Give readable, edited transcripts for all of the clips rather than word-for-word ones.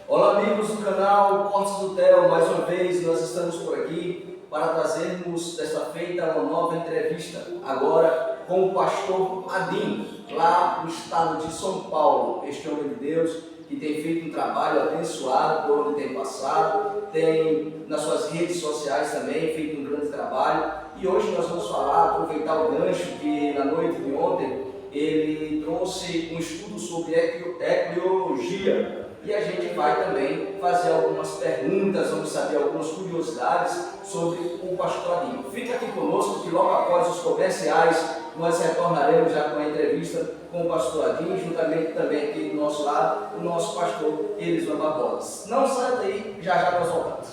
Olá amigos do canal Cortes do Theo, mais uma vez nós estamos por aqui para trazermos desta feita uma nova entrevista, agora com o pastor Adinho, lá no estado de São Paulo, este homem de Deus que tem feito um trabalho abençoado por onde tem passado, tem nas suas redes sociais também feito um grande trabalho, e hoje nós vamos aproveitar o gancho que na noite de ontem ele trouxe um estudo sobre ecleologia. E a gente vai também fazer algumas perguntas, vamos saber algumas curiosidades sobre o pastor Adinho. Fica aqui conosco que logo após os comerciais nós retornaremos já com a entrevista com o pastor Adinho, juntamente também aqui do nosso lado, o nosso pastor Elisvan Barbosa. Não saia daí, já nós voltamos.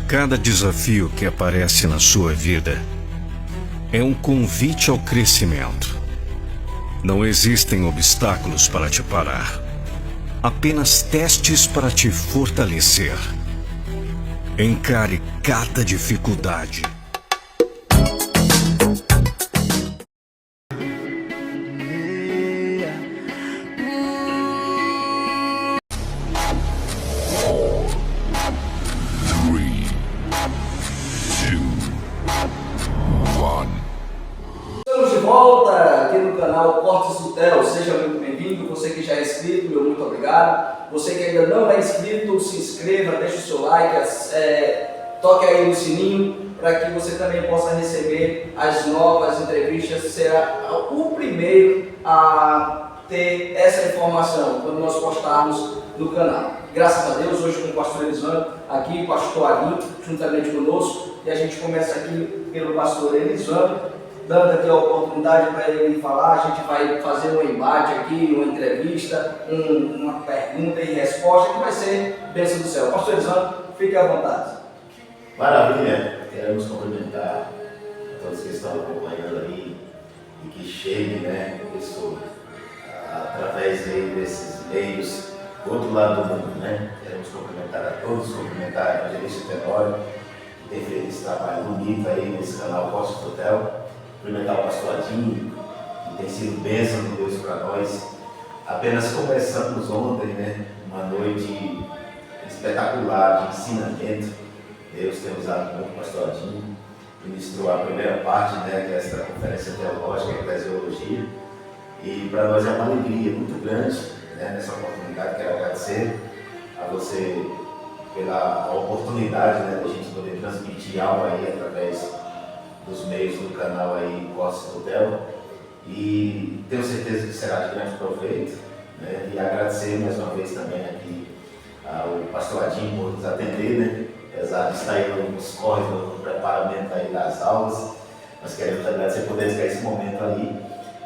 Cada desafio que aparece na sua vida é um convite ao crescimento. Não existem obstáculos para te parar. Apenas testes para te fortalecer. Encare cada dificuldade. Estamos de volta aqui no canal Cortes do Theo, seja muito bem-vindo. Você que já é inscrito, meu muito obrigado. Você que ainda não é inscrito, se inscreva, deixe o seu like, toque aí no sininho para que você também possa receber as novas entrevistas. Será o primeiro a ter essa informação quando nós postarmos no canal. Graças a Deus, hoje com o pastor Elisvan, aqui o pastor Adinho, juntamente conosco, e a gente começa aqui pelo pastor Elisvan, dando aqui a oportunidade para ele falar. A gente vai fazer um embate aqui, uma entrevista, uma pergunta e resposta que vai ser bênção do céu. Pastor Elisvan, fique à vontade. Maravilha, queremos cumprimentar a todos que estão acompanhando aí e que cheguem, né, isso através aí desses meios do outro lado do mundo, né? Queremos cumprimentar a todos, cumprimentar a evangelista Tenório, que tem feito esse trabalho bonito aí nesse canal Cortes do Theo. Cumprimentar o pastor Adinho, que tem sido bênção de Deus para nós. Apenas começamos ontem, né, uma noite espetacular de ensinamento. Deus tem usado muito o pastor Adinho, ministrou a primeira parte, né, que é esta conferência teológica, eclesiologia. E para nós é uma alegria muito grande, né, nessa oportunidade. Quero agradecer a você pela oportunidade, né, da gente poder transmitir algo aí através dos meios do canal aí Cortes do Theo, e tenho certeza que será de grande proveito, né? E agradecer mais uma vez também aqui ao pastor Adinho por nos atender, né? Apesar de estar aí nos corres no preparamento aí das aulas, nós queremos agradecer por dedicar esse momento ali,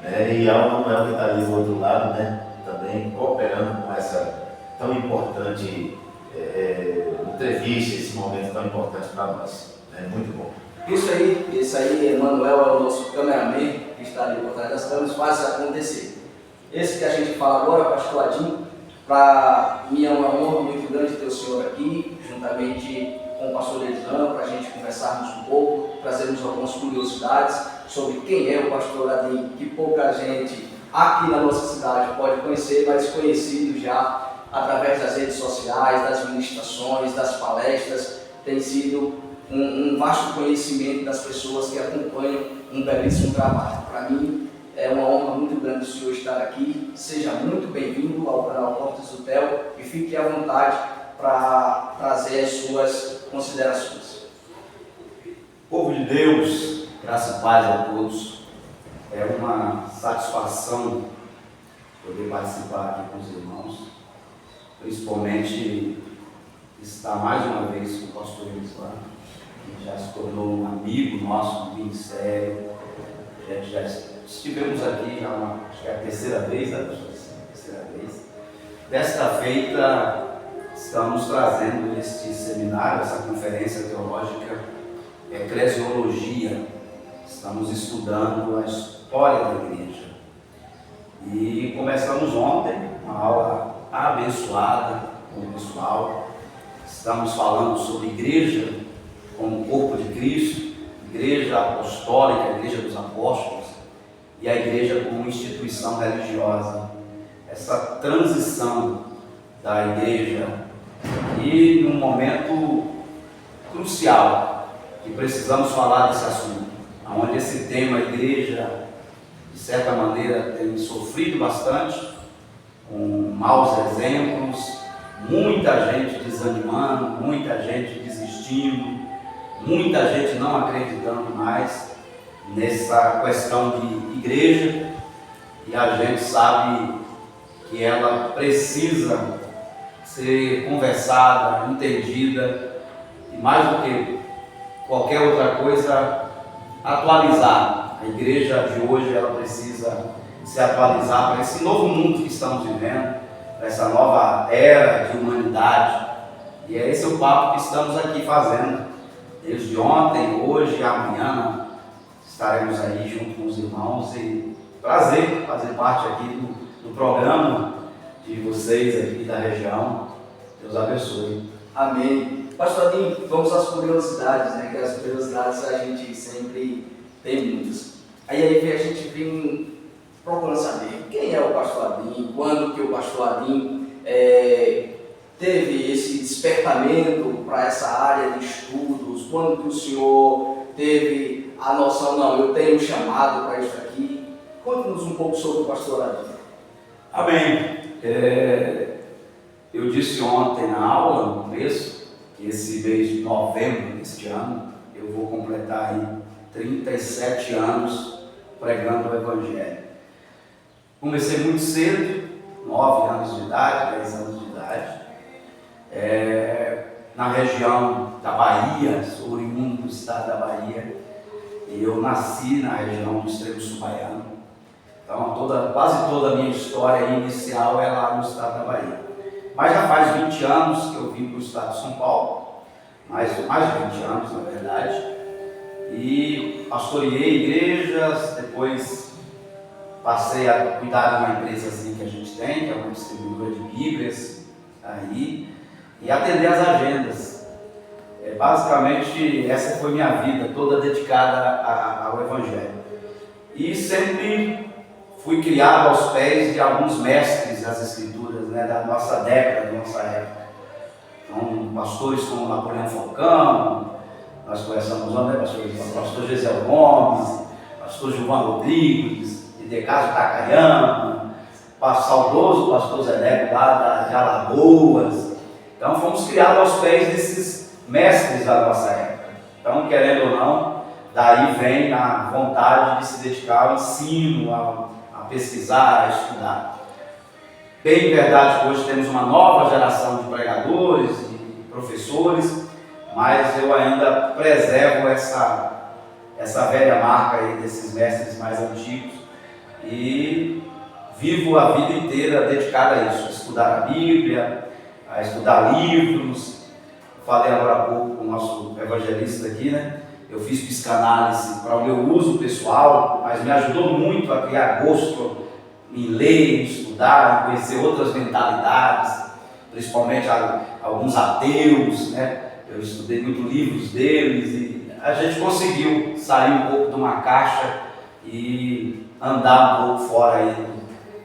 né? E ao Manuel que está ali do outro lado, né, também cooperando com essa tão importante entrevista, esse momento tão importante para nós, né? Muito bom. Esse aí, Emanuel, é o nosso cameraman que está ali por trás das câmeras, faz acontecer. Esse que a gente fala agora, pastor Adinho, para mim é uma honra muito grande ter o senhor aqui, juntamente com o pastor Elisvan, para a gente conversarmos um pouco, trazermos algumas curiosidades sobre quem é o pastor Adinho, que pouca gente aqui na nossa cidade pode conhecer, mas conhecido já através das redes sociais, das ministrações, das palestras. Tem sido um vasto conhecimento das pessoas que acompanham um belíssimo trabalho. Para mim é uma honra muito grande o senhor estar aqui. Seja muito bem-vindo ao canal Cortes do Theo e fique à vontade para trazer as suas considerações. Povo de Deus, graça e paz a todos. É uma satisfação poder participar aqui com os irmãos, principalmente estar mais uma vez com o pastor Elisvan, que já se tornou um amigo nosso do ministério. Já estivemos aqui, acho que é a terceira vez, né, pastor? Terceira vez. Desta feita, estamos trazendo este seminário, essa conferência teológica, eclesiologia. Estamos estudando a história da igreja. E começamos ontem uma aula abençoada com o pessoal. Estamos falando sobre igreja como corpo de Cristo, igreja apostólica, igreja dos apóstolos. e a igreja como instituição religiosa. Essa transição da igreja e num momento crucial que precisamos falar desse assunto, onde esse tema, a igreja, de certa maneira, tem sofrido bastante, com maus exemplos, muita gente desanimando, muita gente desistindo, muita gente não acreditando mais nessa questão de igreja, e a gente sabe que ela precisa ser conversada, entendida, e mais do que qualquer outra coisa, atualizada. A igreja de hoje ela precisa se atualizar para esse novo mundo que estamos vivendo, para essa nova era de humanidade. E é esse o papo que estamos aqui fazendo. Desde ontem, hoje e amanhã estaremos aí junto com os irmãos, e prazer fazer parte aqui do programa de vocês aqui da região. Deus abençoe. Amém. Pastor Adinho, vamos às curiosidades, né? Que as curiosidades a gente sempre tem muitas. Aí a gente vem procurando saber quem é o pastor Adinho, quando que o pastor Adinho teve esse despertamento para essa área de estudos, quando que o senhor teve a noção, não, eu tenho chamado para isso aqui. Conte-nos um pouco sobre o pastor Adinho. Amém. Eu disse ontem na aula, no começo, que esse mês de novembro deste ano, eu vou completar aí 37 anos pregando o Evangelho. Comecei muito cedo, 9 anos de idade, 10 anos de idade, na região da Bahia, sou oriundo do estado da Bahia, e eu nasci na região do extremo sul baiano. Então quase toda a minha história inicial é lá no estado da Bahia. Mas já faz 20 anos que eu vim para o estado de São Paulo, mais de 20 anos na verdade, e pastoreei igrejas, depois passei a cuidar de uma empresa assim que a gente tem, que é uma distribuidora de Bíblias, aí, e atender as agendas. Basicamente, essa foi minha vida, toda dedicada ao Evangelho. E sempre fui criado aos pés de alguns mestres das Escrituras, né, da nossa década, da nossa época. Então, pastores como Napoleão Falcão, nós conversamos ontem, pastor Gisel Gomes, pastor Gilvan Rodrigues, Idecaso Takayama, saudoso pastor Zeneco lá de Alagoas. Então fomos criados aos pés desses mestres da nossa época. Então, querendo ou não, daí vem a vontade de se dedicar ao ensino, a pesquisar, a estudar. Bem verdade que hoje temos uma nova geração de pregadores e professores, mas eu ainda preservo essa velha marca aí desses mestres mais antigos e vivo a vida inteira dedicada a isso, a estudar a Bíblia, a estudar livros. Falei agora há pouco com o nosso evangelista aqui, né? Eu fiz psicanálise para o meu uso pessoal, mas me ajudou muito a criar gosto em ler, em estudar, em conhecer outras mentalidades, principalmente alguns ateus, né? Eu estudei muitos livros deles e a gente conseguiu sair um pouco de uma caixa e andar um pouco fora aí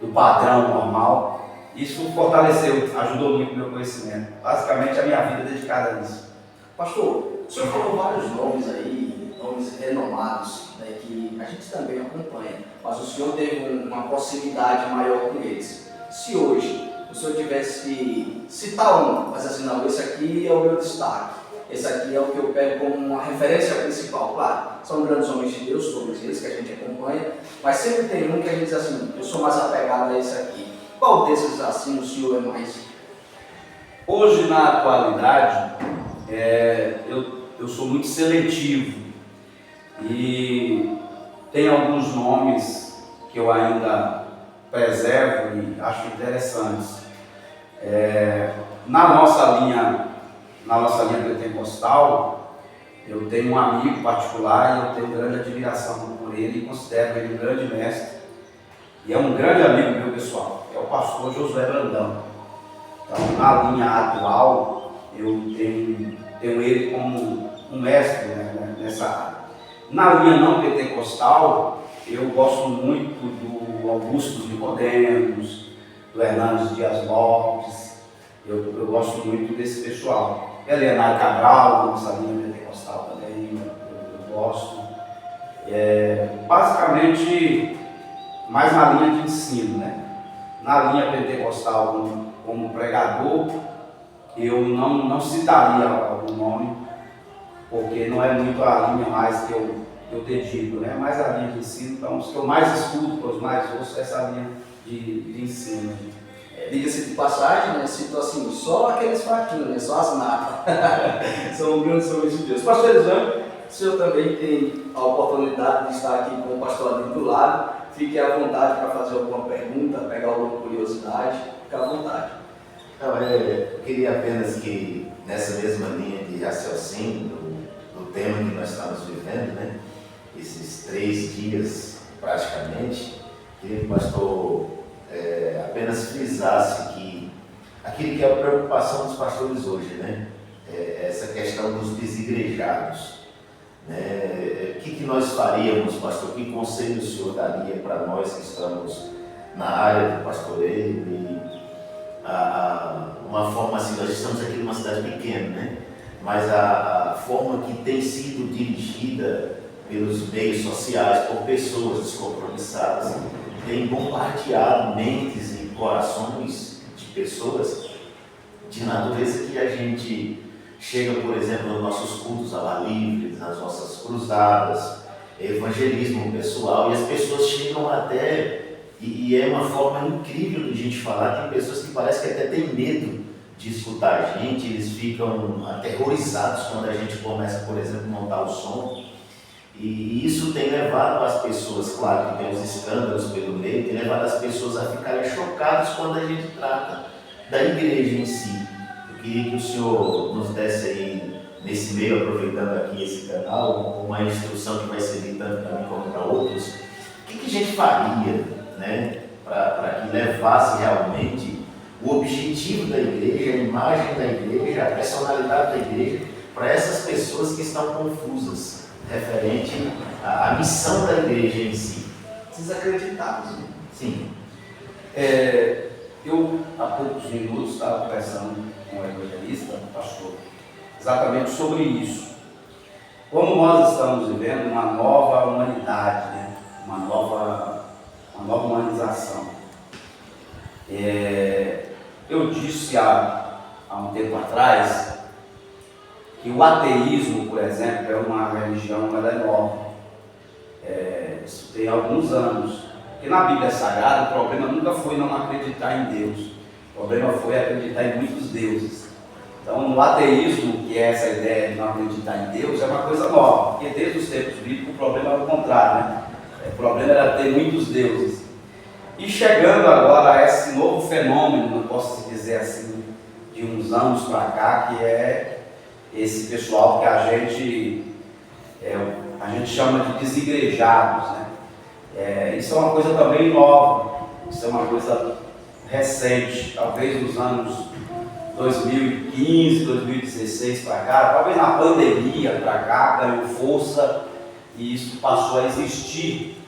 do padrão normal. Isso fortaleceu, ajudou muito o meu conhecimento. Basicamente a minha vida é dedicada a isso. Pastor, o senhor falou vários nomes aí, nomes renomados, né, que a gente também acompanha, mas o senhor teve uma proximidade maior com eles. Se hoje o senhor tivesse que citar um, mas assim, não, esse aqui é o meu destaque, esse aqui é o que eu pego como uma referência principal, claro, são grandes homens de Deus, todos eles que a gente acompanha, mas sempre tem um que a gente diz assim, eu sou mais apegado a esse aqui. Qual desses assim o senhor é mais? Hoje, na atualidade, eu sou muito seletivo e tem alguns nomes que eu ainda preservo e acho interessantes. Na nossa linha pentecostal, eu tenho um amigo particular e eu tenho grande admiração por ele e considero ele um grande mestre e é um grande amigo meu pessoal, que é o pastor Josué Brandão. Então, na linha atual, eu tenho ele como um mestre, né, nessa área. Na linha não pentecostal, eu gosto muito do Augusto Nicodemos, do Hernandes Dias Lopes, eu gosto muito desse pessoal. Leonardo Cabral, nossa linha pentecostal também, eu gosto. Basicamente, mais na linha de ensino, né? Na linha pentecostal, como pregador, eu não citaria algum nome, porque não é muito a linha mais que eu dedico, né? Mais a linha de ensino, então os que eu mais estudo, que eu mais ouço, é essa linha de ensino. Diga-se de passagem, né? Cito assim, só aqueles fatinhos, né? Só as natas. São grandes homens de Deus. Pastor Elisandro, o senhor também tem a oportunidade de estar aqui com o pastor Adinho do lado. Fique à vontade para fazer alguma pergunta, pegar alguma curiosidade. Fique à vontade. Não, eu queria apenas que, nessa mesma linha de raciocínio, do tema que nós estamos vivendo, né? Esses 3 dias, praticamente, queria que o pastor apenas frisasse que aquilo que é a preocupação dos pastores hoje, né? Essa questão dos desigrejados. Né? O que nós faríamos, pastor? Que conselho o senhor daria para nós que estamos na área do pastoreio? E uma forma assim, nós estamos aqui numa cidade pequena, né? Mas a forma que tem sido dirigida pelos meios sociais, por pessoas descompromissadas, tem bombardeado mentes e corações de pessoas de natureza que a gente chega, por exemplo, nos nossos cultos ao ar livre, nas nossas cruzadas, evangelismo pessoal, e as pessoas chegam até, e é uma forma incrível de a gente falar, tem pessoas que parece que até tem medo de escutar a gente, eles ficam aterrorizados quando a gente começa, por exemplo, a montar o som. E isso tem levado as pessoas, claro que tem os escândalos pelo meio, tem levado as pessoas a ficarem chocadas quando a gente trata da igreja em si. Eu queria que o senhor nos desse aí, nesse meio, aproveitando aqui esse canal, uma instrução que vai servir tanto para mim como para outros. O que a gente faria, né, para que levasse realmente o objetivo da igreja, a imagem da igreja, a personalidade da igreja, para essas pessoas que estão confusas referente à missão da igreja em si. Desacreditados, né? Sim. Eu, há poucos minutos, estava conversando com o evangelista, pastor, exatamente sobre isso. Como nós estamos vivendo uma nova humanidade, né? uma nova humanização. Eu disse há um tempo atrás que o ateísmo, por exemplo, é uma religião que ela é nova. Isso tem alguns anos. Porque na Bíblia Sagrada o problema nunca foi não acreditar em Deus. O problema foi acreditar em muitos deuses. Então, no ateísmo, que é essa ideia de não acreditar em Deus, é uma coisa nova. Porque desde os tempos bíblicos o problema era o contrário, né? O problema era ter muitos deuses. E chegando agora a esse novo fenômeno, não posso dizer assim, de uns anos para cá, que é esse pessoal que a gente chama de desigrejados, né? Isso é uma coisa também nova, isso é uma coisa recente, talvez nos anos 2015, 2016 para cá, talvez na pandemia para cá, ganhou força e isso passou a existir.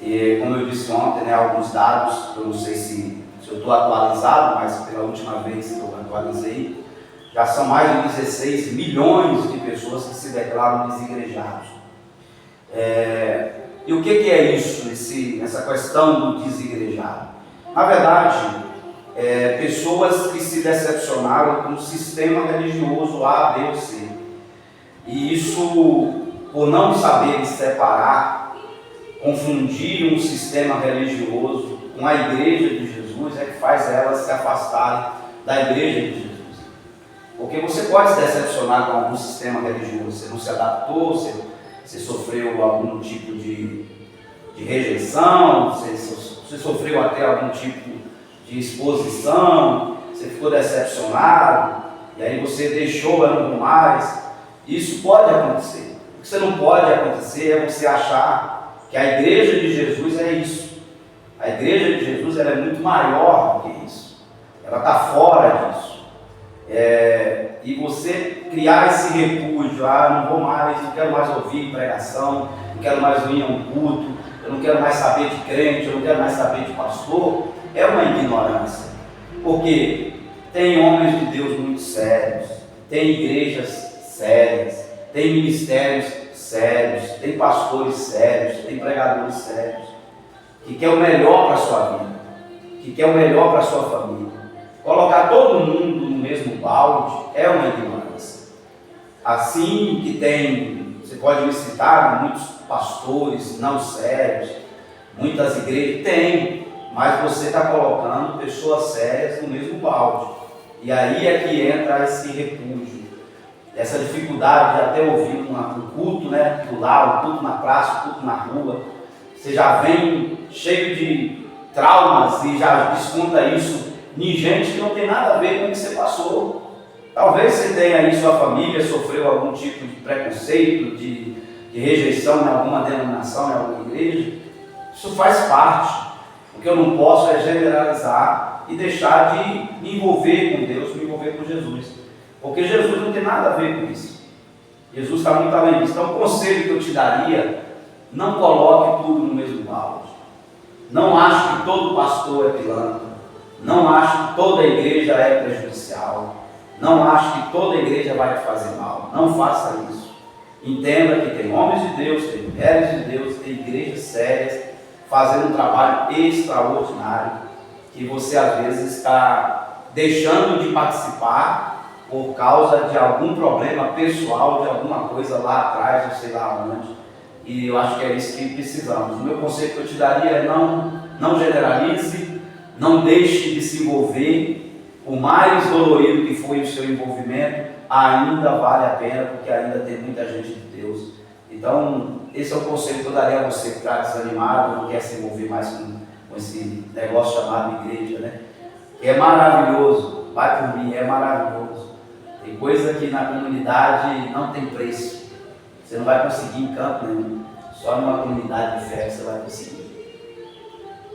E, como eu disse ontem, né, alguns dados, eu não sei se eu estou atualizado, mas pela última vez que eu atualizei, já são mais de 16 milhões de pessoas que se declaram desigrejados. E o que é isso, essa questão do desigrejado? Na verdade, pessoas que se decepcionaram com o sistema religioso A, B ou C. E isso, por não saberem separar, confundir um sistema religioso com a igreja de Jesus, é que faz elas se afastarem da igreja de Jesus. Porque você pode se decepcionar com algum sistema religioso, você não se adaptou, você sofreu algum tipo de rejeição, você sofreu até algum tipo de exposição, você ficou decepcionado, e aí você deixou, não mais. Isso pode acontecer. O que você não pode acontecer é você achar que a igreja de Jesus é isso. A igreja de Jesus ela é muito maior do que isso. Ela está fora disso. E você criar esse repúdio, não vou mais, não quero mais ouvir pregação, não quero mais ir a um culto, eu não quero mais saber de crente, eu não quero mais saber de pastor, é uma ignorância. Porque tem homens de Deus muito sérios, tem igrejas sérias, tem ministérios sérios, tem pastores sérios, tem pregadores sérios, que quer o melhor para a sua vida, que quer o melhor para a sua família. Colocar todo mundo no mesmo balde é uma ignorância. Assim que tem, você pode me citar, muitos pastores não sérios, muitas igrejas, tem, mas você está colocando pessoas sérias no mesmo balde. E aí é que entra esse repúdio, essa dificuldade de até ouvir um culto, né, do lar, um culto na praça, um culto na rua. Você já vem cheio de traumas e já desconta isso em gente que não tem nada a ver com o que você passou. Talvez você tenha aí, sua família sofreu algum tipo de preconceito, de rejeição em alguma denominação, em alguma igreja. Isso faz parte. O que eu não posso é generalizar e deixar de me envolver com Deus, me envolver com Jesus. Porque Jesus não tem nada a ver com isso. Jesus está muito além disso. Então, o conselho que eu te daria, não coloque tudo no mesmo balde. Não ache que todo pastor é pilantra. Não ache que toda igreja é prejudicial. Não ache que toda igreja vai te fazer mal. Não faça isso. Entenda que tem homens de Deus, tem mulheres de Deus, tem igrejas sérias, fazendo um trabalho extraordinário, que você às vezes está deixando de participar por causa de algum problema pessoal, de alguma coisa lá atrás, não sei lá onde. E eu acho que é isso que precisamos. O meu conselho que eu te daria é não generalize, não deixe de se envolver. Por mais dolorido que foi o seu envolvimento, ainda vale a pena, porque ainda tem muita gente de Deus. Então, esse é o conselho que eu daria a você que está desanimado, não quer se envolver mais com esse negócio chamado igreja, né? Que é maravilhoso, vai por mim, é maravilhoso. Tem coisa que na comunidade não tem preço. Você não vai conseguir em canto nenhum. Só numa comunidade de fé você vai conseguir.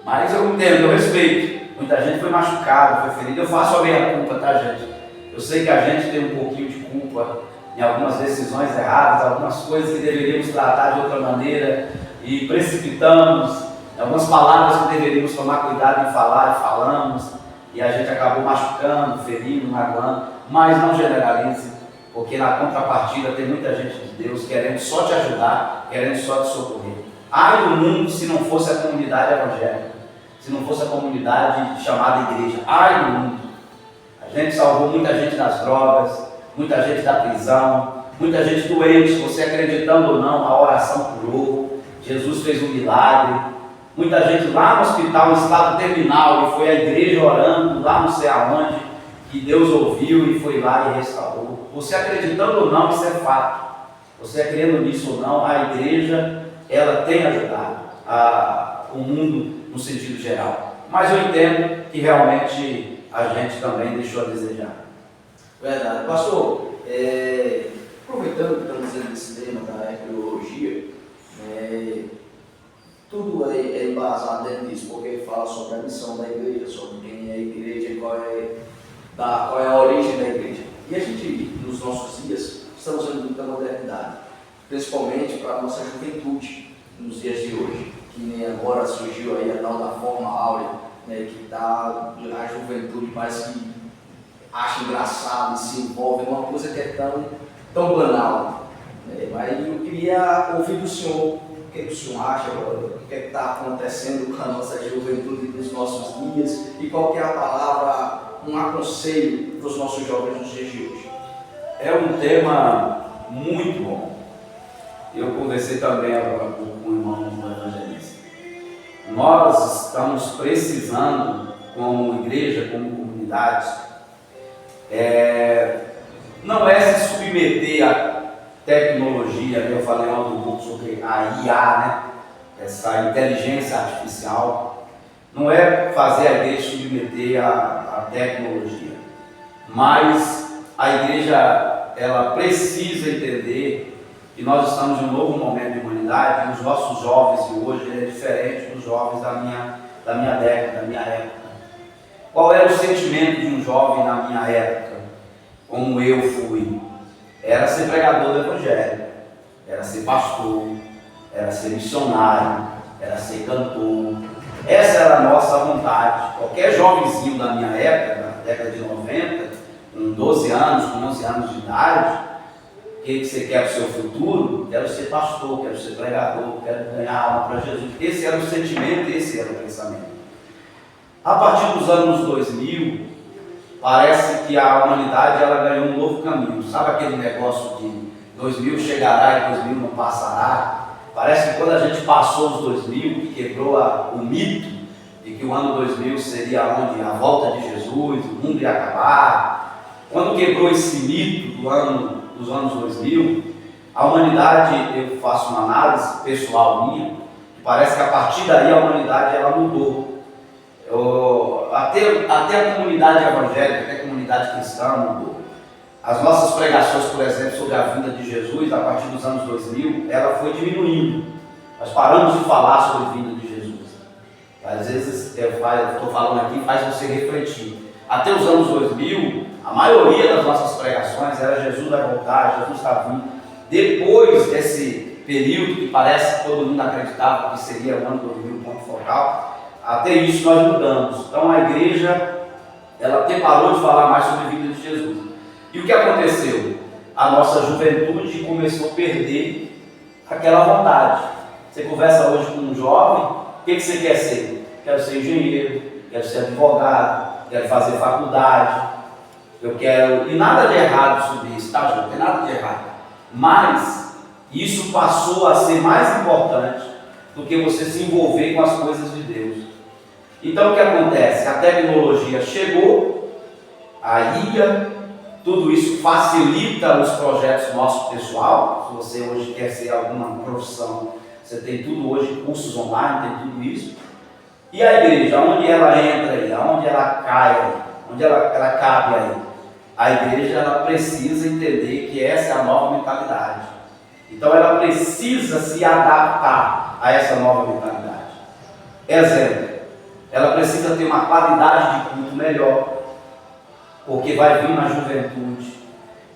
Mas eu entendo, eu respeito. Muita gente foi machucada, foi ferida. Eu faço a minha culpa, tá, gente? Eu sei que a gente tem um pouquinho de culpa em algumas decisões erradas, algumas coisas que deveríamos tratar de outra maneira e precipitamos, algumas palavras que deveríamos tomar cuidado em falar e falamos, e a gente acabou machucando, ferindo, magoando. Mas não generalize, porque na contrapartida tem muita gente de Deus querendo só te ajudar, querendo só te socorrer. Ai do mundo se não fosse a comunidade evangélica, se não fosse a comunidade chamada igreja. Ai do mundo! A gente salvou muita gente das drogas, muita gente da prisão, muita gente doente, você acreditando ou não, a oração curou, Jesus fez um milagre. Muita gente lá no hospital, em estado terminal, e foi a igreja orando, lá não sei aonde, que Deus ouviu e foi lá e restaurou. Você acreditando ou não, isso é fato. Você crendo nisso ou não, a igreja, ela tem ajudado o mundo no sentido geral. Mas eu entendo que realmente a gente também deixou a desejar. Verdade. Pastor, aproveitando que estamos dizendo desse tema da ecologia, tudo é embasado dentro disso, porque ele fala sobre a missão da igreja, sobre quem é a igreja, qual é a origem da igreja. E a gente, nos nossos dias, estamos vendo muita modernidade, principalmente para a nossa juventude, nos dias de hoje, que nem agora surgiu aí a tal da forma áurea, né, que a juventude parece que acha engraçado e se envolve em uma coisa que é tão banal. Mas eu queria ouvir do senhor, o que o senhor acha, o que está acontecendo com a nossa juventude dos nossos dias e qual que é a palavra, um aconselho para os nossos jovens nos dias de hoje. É um tema muito bom. Eu conversei também agora com o irmão do evangelista. Nós estamos precisando, como igreja, como comunidade, não é se submeter à tecnologia, né? Eu falei ontem um pouco sobre a IA, né? Essa inteligência artificial. Não é fazer a igreja submeter à tecnologia, mas a igreja, ela precisa entender que nós estamos em um novo momento de humanidade e os nossos jovens de hoje é diferente dos jovens da minha década, da minha época. Qual era o sentimento de um jovem na minha época, como eu fui? era ser pregador do Evangelho, era ser pastor, era ser missionário, era ser cantor. Essa era a nossa vontade. Qualquer jovenzinho da minha época, na década de 90, com 12 anos, com 11 anos de idade, o que você quer para o seu futuro? Quero ser pastor, quero ser pregador, quero ganhar alma para Jesus. Esse era o sentimento, esse era o pensamento. A partir dos anos 2000, parece que a humanidade ela ganhou um novo caminho. Sabe aquele negócio de 2000 chegará e 2000 não passará? Parece que quando a gente passou os 2000, que quebrou o mito de que o ano 2000 seria onde a volta de Jesus, o mundo ia acabar. Quando quebrou esse mito dos anos 2000, a humanidade, eu faço uma análise pessoal minha, que parece que a partir daí a humanidade ela mudou. Até a comunidade evangélica, até a comunidade cristã mudou. As nossas pregações, por exemplo, sobre a vinda de Jesus, a partir dos anos 2000, ela foi diminuindo. Nós paramos de falar sobre a vinda de Jesus. Às vezes, eu estou falando aqui, faz você refletir. Até os anos 2000, a maioria das nossas pregações era Jesus vai voltar, Jesus está vindo. Depois desse período que parece que todo mundo acreditava que seria o ano 2000, ponto focal, até isso nós mudamos. Então a igreja, ela até parou de falar mais sobre a vinda de Jesus. E o que aconteceu? A nossa juventude começou a perder aquela vontade. Você conversa hoje com um jovem, o que você quer ser? Quero ser engenheiro, quero ser advogado, quero fazer faculdade, eu quero... E nada de errado sobre isso, tá, gente? Não tem nada de errado. Mas isso passou a ser mais importante do que você se envolver com as coisas de Deus. Então o que acontece? A tecnologia chegou, a IA, tudo isso facilita os projetos nossos pessoal. Se você hoje quer ser alguma profissão, você tem tudo hoje, cursos online, tem tudo isso. E a igreja, onde ela entra aí, onde ela cai aí, onde ela cabe aí? A igreja ela precisa entender que essa é a nova mentalidade. Então ela precisa se adaptar a essa nova mentalidade. Exemplo, ela precisa ter uma qualidade de culto melhor, porque vai vir uma juventude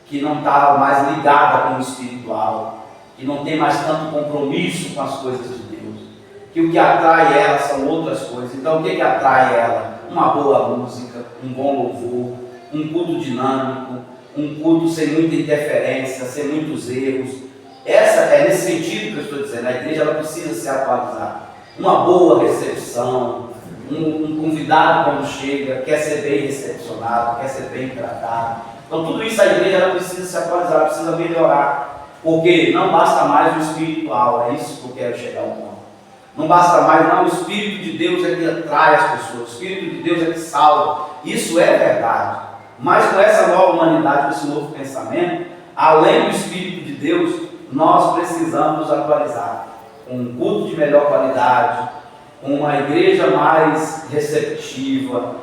que não está mais ligada com o espiritual, que não tem mais tanto compromisso com as coisas de Deus, que o que atrai ela são outras coisas. Então o que atrai ela? Uma boa música, um bom louvor, um culto dinâmico, um culto sem muita interferência, sem muitos erros. Essa é nesse sentido que eu estou dizendo, a igreja ela precisa se atualizar. Uma boa recepção, um convidado quando chega, quer ser bem recepcionado, quer ser bem tratado. Então tudo isso a igreja ela precisa se atualizar, precisa melhorar, porque não basta mais o espiritual, é isso que eu quero chegar ao ponto. Não basta mais, não, o Espírito de Deus é que atrai as pessoas, o Espírito de Deus é que salva, isso é verdade. Mas com essa nova humanidade, com esse novo pensamento, além do Espírito de Deus, nós precisamos nos atualizar, com um culto de melhor qualidade, com uma igreja mais receptiva,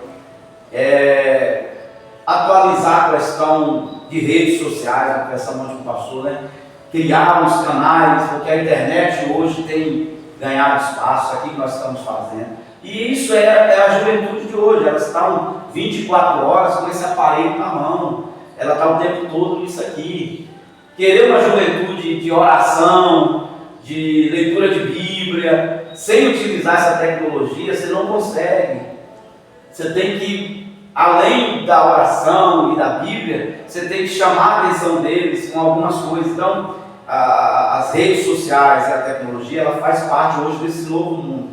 atualizar a questão de redes sociais, a questão de um pastor, né? Criar uns canais, porque a internet hoje tem ganhado espaço, aqui que nós estamos fazendo. E isso é a juventude de hoje, elas estão 24 horas com esse aparelho na mão, ela está o tempo todo nisso aqui. Querer uma juventude de oração, de leitura de Bíblia, sem utilizar essa tecnologia, você não consegue. Você tem que, além da oração e da Bíblia, você tem que chamar a atenção deles com algumas coisas. Então, as redes sociais e a tecnologia, ela faz parte hoje desse novo mundo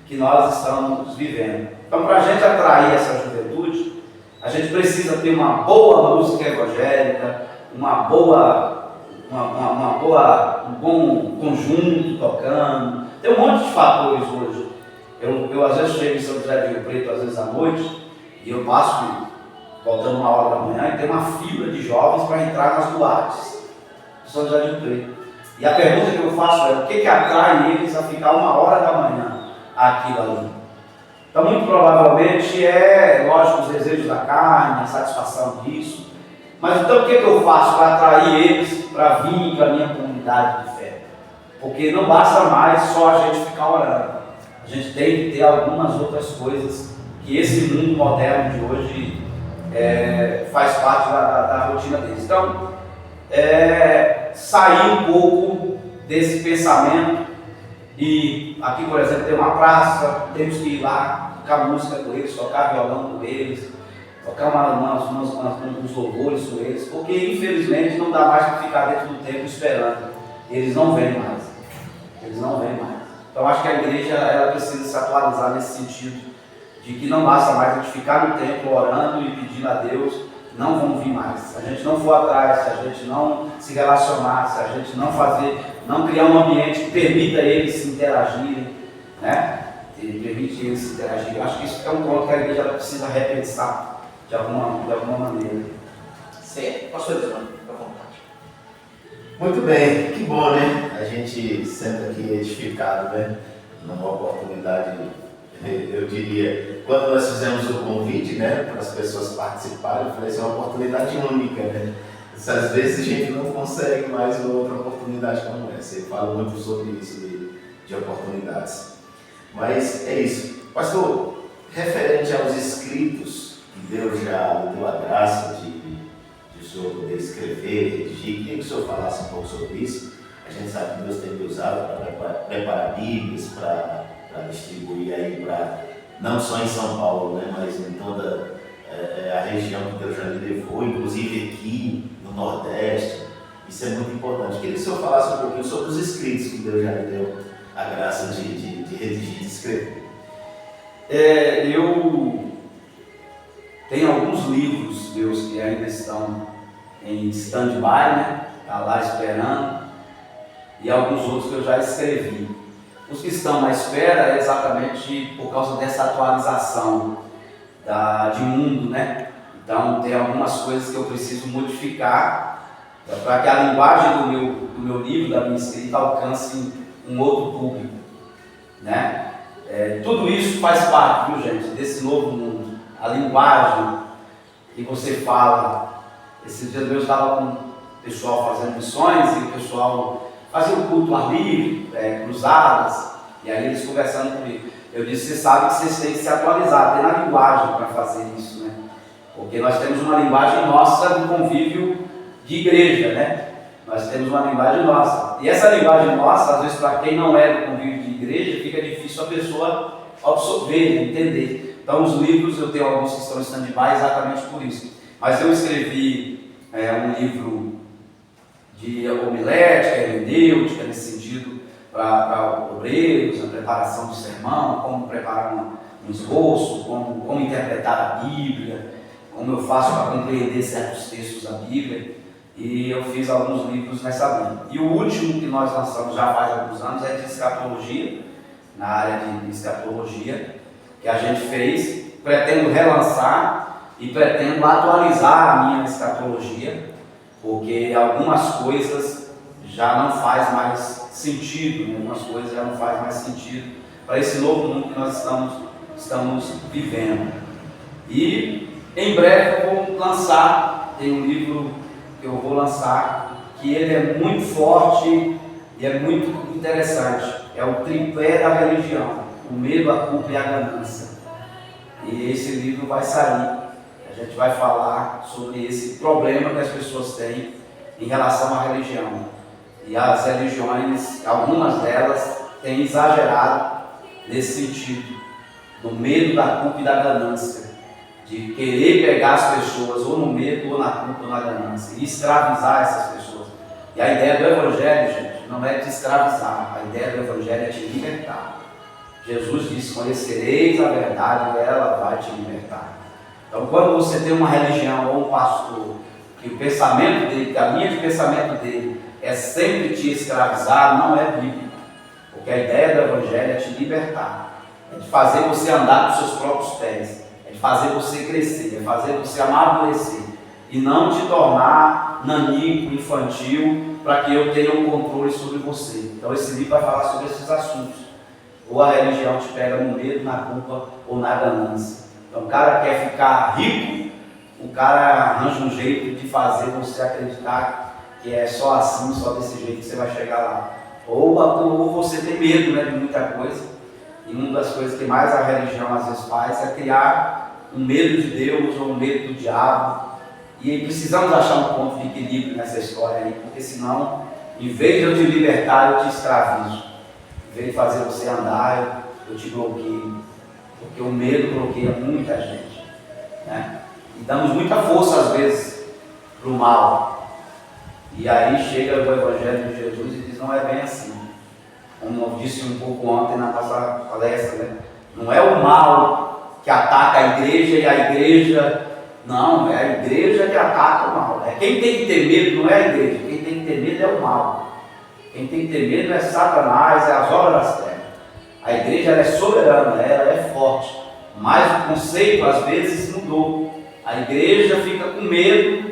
que nós estamos vivendo. Então, para a gente atrair essa juventude, a gente precisa ter uma boa música evangélica, um bom conjunto tocando. Tem um monte de fatores hoje. Eu às vezes chego em São José do Rio Preto, às vezes à noite, e eu passo voltando 1h da manhã e tem uma fila de jovens para entrar nas boates de São José do Rio Preto. E a pergunta que eu faço é: o que atrai eles a ficar 1h da manhã aquilo ali? Então, muito provavelmente lógico, os desejos da carne, a satisfação disso. Mas então o que eu faço para atrair eles para vir para a minha comunidade de fé? Porque não basta mais só a gente ficar orando. A gente tem que ter algumas outras coisas que esse mundo moderno de hoje faz parte da rotina deles. Então, sair um pouco desse pensamento. E aqui, por exemplo, tem uma praça, temos que ir lá, tocar música com eles, tocar violão com eles, tocar uns louvores com eles, porque infelizmente não dá mais para ficar dentro do templo esperando. Eles não vêm mais. Então acho que a igreja ela precisa se atualizar nesse sentido, de que não basta mais a gente ficar no templo orando e pedindo a Deus, não vão vir mais. Se a gente não for atrás, se a gente não se relacionar, se a gente não criar um ambiente que permita eles se interagirem, né? Permite eles se interagirem. Eu acho que isso é um ponto que a igreja precisa repensar de alguma maneira. Certo. Pastor Edson, fica à vontade. Muito bem, que bom, né? A gente senta aqui edificado, né? Numa oportunidade, eu diria, quando nós fizemos o convite, né, para as pessoas participarem, eu falei, isso é uma oportunidade única, né? Às vezes a gente não consegue mais outra oportunidade como essa. Eu falo muito sobre isso, de oportunidades. Mas é isso. Pastor, referente aos escritos que Deus já deu a graça de o senhor poder escrever, redigir, queria que o senhor falasse um pouco sobre isso. A gente sabe que Deus tem me usado para preparar Bíblias, para distribuir aí não só em São Paulo, né, mas em toda a região que Deus já me levou, inclusive aqui no Nordeste. Isso é muito importante. Queria que o senhor falasse um pouquinho sobre os escritos que Deus já me deu a graça de redigir, de escrever. Eu tenho alguns livros, Deus, que ainda estão em stand-by, né? Está lá esperando, e alguns outros que eu já escrevi. Os que estão à espera é exatamente por causa dessa atualização de mundo, né? Então tem algumas coisas que eu preciso modificar para que a linguagem do meu livro, da minha escrita, alcance um outro público, né? Tudo isso faz parte, viu, gente, desse novo mundo. A linguagem que você fala. Esse dia eu estava com o pessoal fazendo missões e o pessoal fazia o culto ao ar livre, cruzadas, e aí eles conversando comigo. Eu disse, você sabe que vocês têm que se atualizar, tem na linguagem para fazer isso, né? Porque nós temos uma linguagem nossa do convívio de igreja, né? Nós temos uma linguagem nossa. E essa linguagem nossa, às vezes, para quem não é do convívio de igreja, fica difícil a pessoa absorver, entender. Então, os livros, eu tenho alguns que estão em stand-by exatamente por isso. Mas eu escrevi um livro de homilética, hermenêutica, nesse sentido, para obreiros, a preparação do sermão, como preparar um esboço, como interpretar a Bíblia, como eu faço para compreender certos textos da Bíblia. E eu fiz alguns livros nessa linha. E o último que nós lançamos já faz alguns anos é de escatologia, na área de escatologia, que a gente fez, pretendo relançar e pretendo atualizar a minha escatologia, porque algumas coisas já não faz mais sentido, né? Algumas coisas já não faz mais sentido para esse novo mundo que nós estamos vivendo. E em breve eu vou lançar, tem um livro que eu vou lançar, que ele é muito forte e é muito interessante. É o tripé da religião, o medo, a culpa e a ganância. E esse livro vai sair. A gente vai falar sobre esse problema que as pessoas têm em relação à religião. E as religiões, algumas delas, têm exagerado nesse sentido, no medo da culpa e da ganância, de querer pegar as pessoas ou no medo, ou na culpa, ou na ganância, e escravizar essas pessoas. E a ideia do Evangelho, gente, não é te escravizar, a ideia do Evangelho é te libertar. Jesus disse, conhecereis a verdade e ela vai te libertar. Então, quando você tem uma religião ou um pastor, que o pensamento dele, que a linha de pensamento dele é sempre te escravizar, não é bíblico. Porque a ideia do Evangelho é te libertar, é de fazer você andar com seus próprios pés, é de fazer você crescer, é de fazer você amadurecer, e não te tornar nanico, infantil, para que eu tenha um controle sobre você. Então esse livro vai falar sobre esses assuntos. Ou a religião te pega no medo, na culpa ou na ganância. Então o cara quer ficar rico, o cara arranja um jeito de fazer você acreditar que é só assim, só desse jeito que você vai chegar lá. Ou você tem medo, né, de muita coisa. E uma das coisas que mais a religião às vezes faz é criar um medo de Deus ou um medo do diabo. E precisamos achar um ponto de equilíbrio nessa história aí, porque senão, em vez de eu te libertar, eu te escravizo. Em vez de fazer você andar, eu te bloqueio. Porque o medo bloqueia muita gente, né? E damos muita força, às vezes, para o mal. E aí chega o Evangelho de Jesus e diz, não é bem assim. Como eu disse um pouco ontem na nossa palestra, né? Não é o mal que ataca a igreja e a igreja... Não, é a igreja que ataca o mal. Quem tem que ter medo não é a igreja, quem tem que ter medo é o mal. Quem tem que ter medo é Satanás, é as obras das trevas. A igreja ela é soberana, ela é forte, mas o conceito às vezes mudou. A igreja fica com medo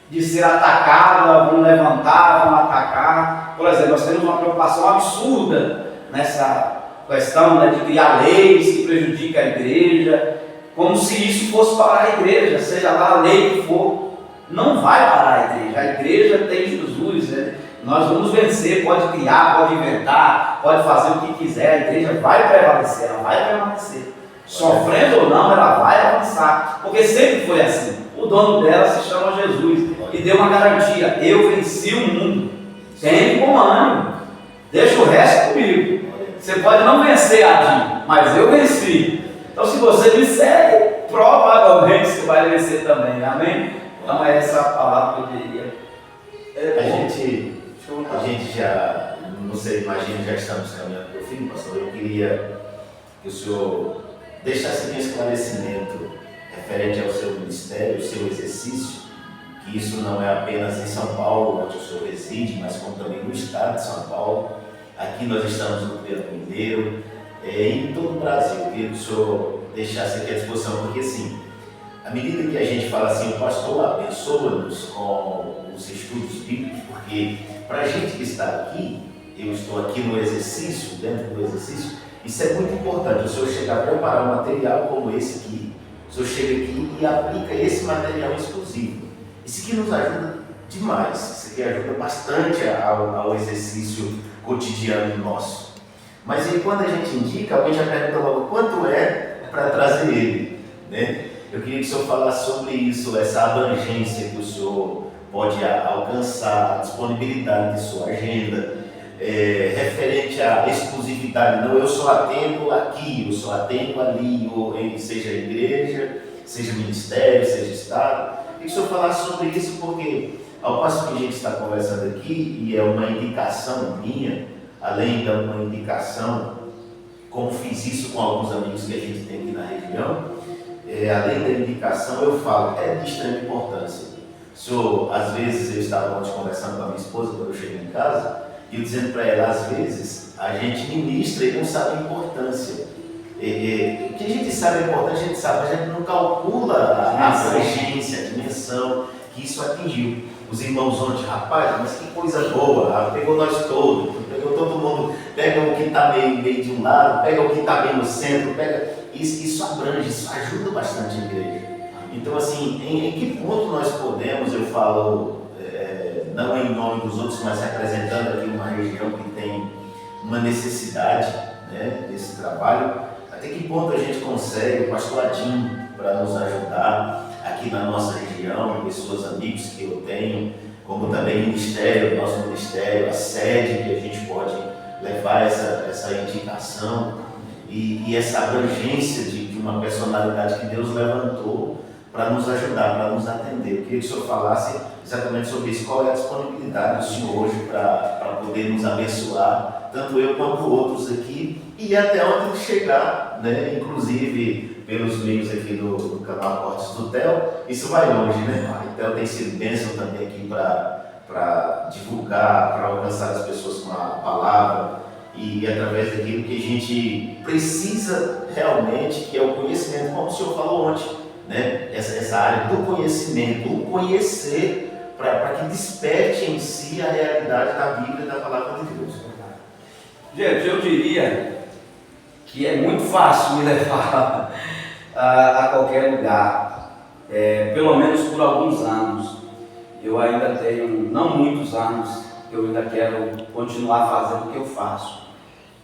de ser atacada, vão levantar, vão atacar. Por exemplo, nós temos uma preocupação absurda nessa questão, né, de criar leis que prejudicam a igreja, como se isso fosse parar a igreja, seja lá a lei que for. Não vai parar a igreja tem Jesus, né? Nós vamos vencer, pode criar, pode inventar, pode fazer o que quiser, a igreja vai prevalecer, ela vai permanecer. Sofrendo ou não, ela vai avançar, porque sempre foi assim. O dono dela se chama Jesus e deu uma garantia: eu venci o mundo, tem bom ânimo, deixa o resto comigo. Você pode não vencer a mas eu venci. Então, se você me segue, provavelmente você vai vencer também, amém? Então, é essa a palavra que eu diria. A gente já, não sei, imagina, já estamos caminhando para o fim, pastor. Eu queria que o senhor deixasse um esclarecimento referente ao seu ministério, ao seu exercício, que isso não é apenas em São Paulo, onde o senhor reside, mas como também no estado de São Paulo. Aqui nós estamos no Triângulo Mineiro, em todo o Brasil. Eu queria que o senhor deixasse aqui à disposição, porque assim, à medida que a gente fala assim, o pastor abençoa-nos com os estudos bíblicos, porque para a gente que está aqui, eu estou aqui no exercício, dentro do exercício, isso é muito importante. O senhor chega a preparar um material como esse aqui, o senhor chega aqui e aplica esse material exclusivo. Isso aqui nos ajuda demais, isso aqui ajuda bastante ao exercício cotidiano nosso. Mas aí quando a gente indica, alguém já pergunta logo quanto é para trazer ele, né? Eu queria que o senhor falasse sobre isso, essa abrangência que o senhor pode alcançar, a disponibilidade de sua agenda, referente à exclusividade. Não, eu só atendo aqui, eu só atendo ali, ou seja igreja, seja ministério, seja estado. Eu queria que o senhor falasse sobre isso, porque ao passo que a gente está conversando aqui, e é uma indicação minha, além de uma indicação, como fiz isso com alguns amigos que a gente tem aqui na região, além da indicação, eu falo, é de extrema importância. Senhor, às vezes eu estava ontem conversando com a minha esposa quando eu cheguei em casa, e eu dizendo para ela, às vezes a gente ministra e não sabe a importância. O que a gente sabe é importante, a gente sabe, mas a gente não calcula a abrangência, a dimensão que isso atingiu. Os irmãos ontem, rapaz, mas que coisa boa, pegou nós todos, pegou todo mundo, pega o que está meio de um lado, pega o que está bem no centro, pega. Isso abrange, isso ajuda bastante a igreja. Então, assim, em que ponto nós podemos, eu falo, não em nome dos outros, mas representando aqui uma região que tem uma necessidade, né, desse trabalho, até que ponto a gente consegue, o pastor Adinho, para nos ajudar aqui na nossa região, pessoas, amigos que eu tenho, como também ministério, nosso ministério, a sede que a gente pode levar essa indicação e essa abrangência de uma personalidade que Deus levantou para nos ajudar, para nos atender. Eu queria que o senhor falasse exatamente sobre isso, qual é a disponibilidade do senhor hoje para poder nos abençoar, tanto eu quanto outros aqui, e até onde chegar, né? Inclusive pelos meios aqui do canal Cortes do Theo, isso vai longe, né? O Theo tem sido bênção também aqui para divulgar, para alcançar as pessoas com a palavra e através daquilo que a gente precisa realmente, que é o conhecimento, como o senhor falou ontem, né? Essa área do conhecimento, o conhecer, para que desperte em si a realidade da Bíblia e da palavra de Deus. Gente, eu diria que é muito fácil me levar a qualquer lugar, pelo menos por alguns anos. Eu ainda tenho, não muitos anos, eu ainda quero continuar fazendo o que eu faço.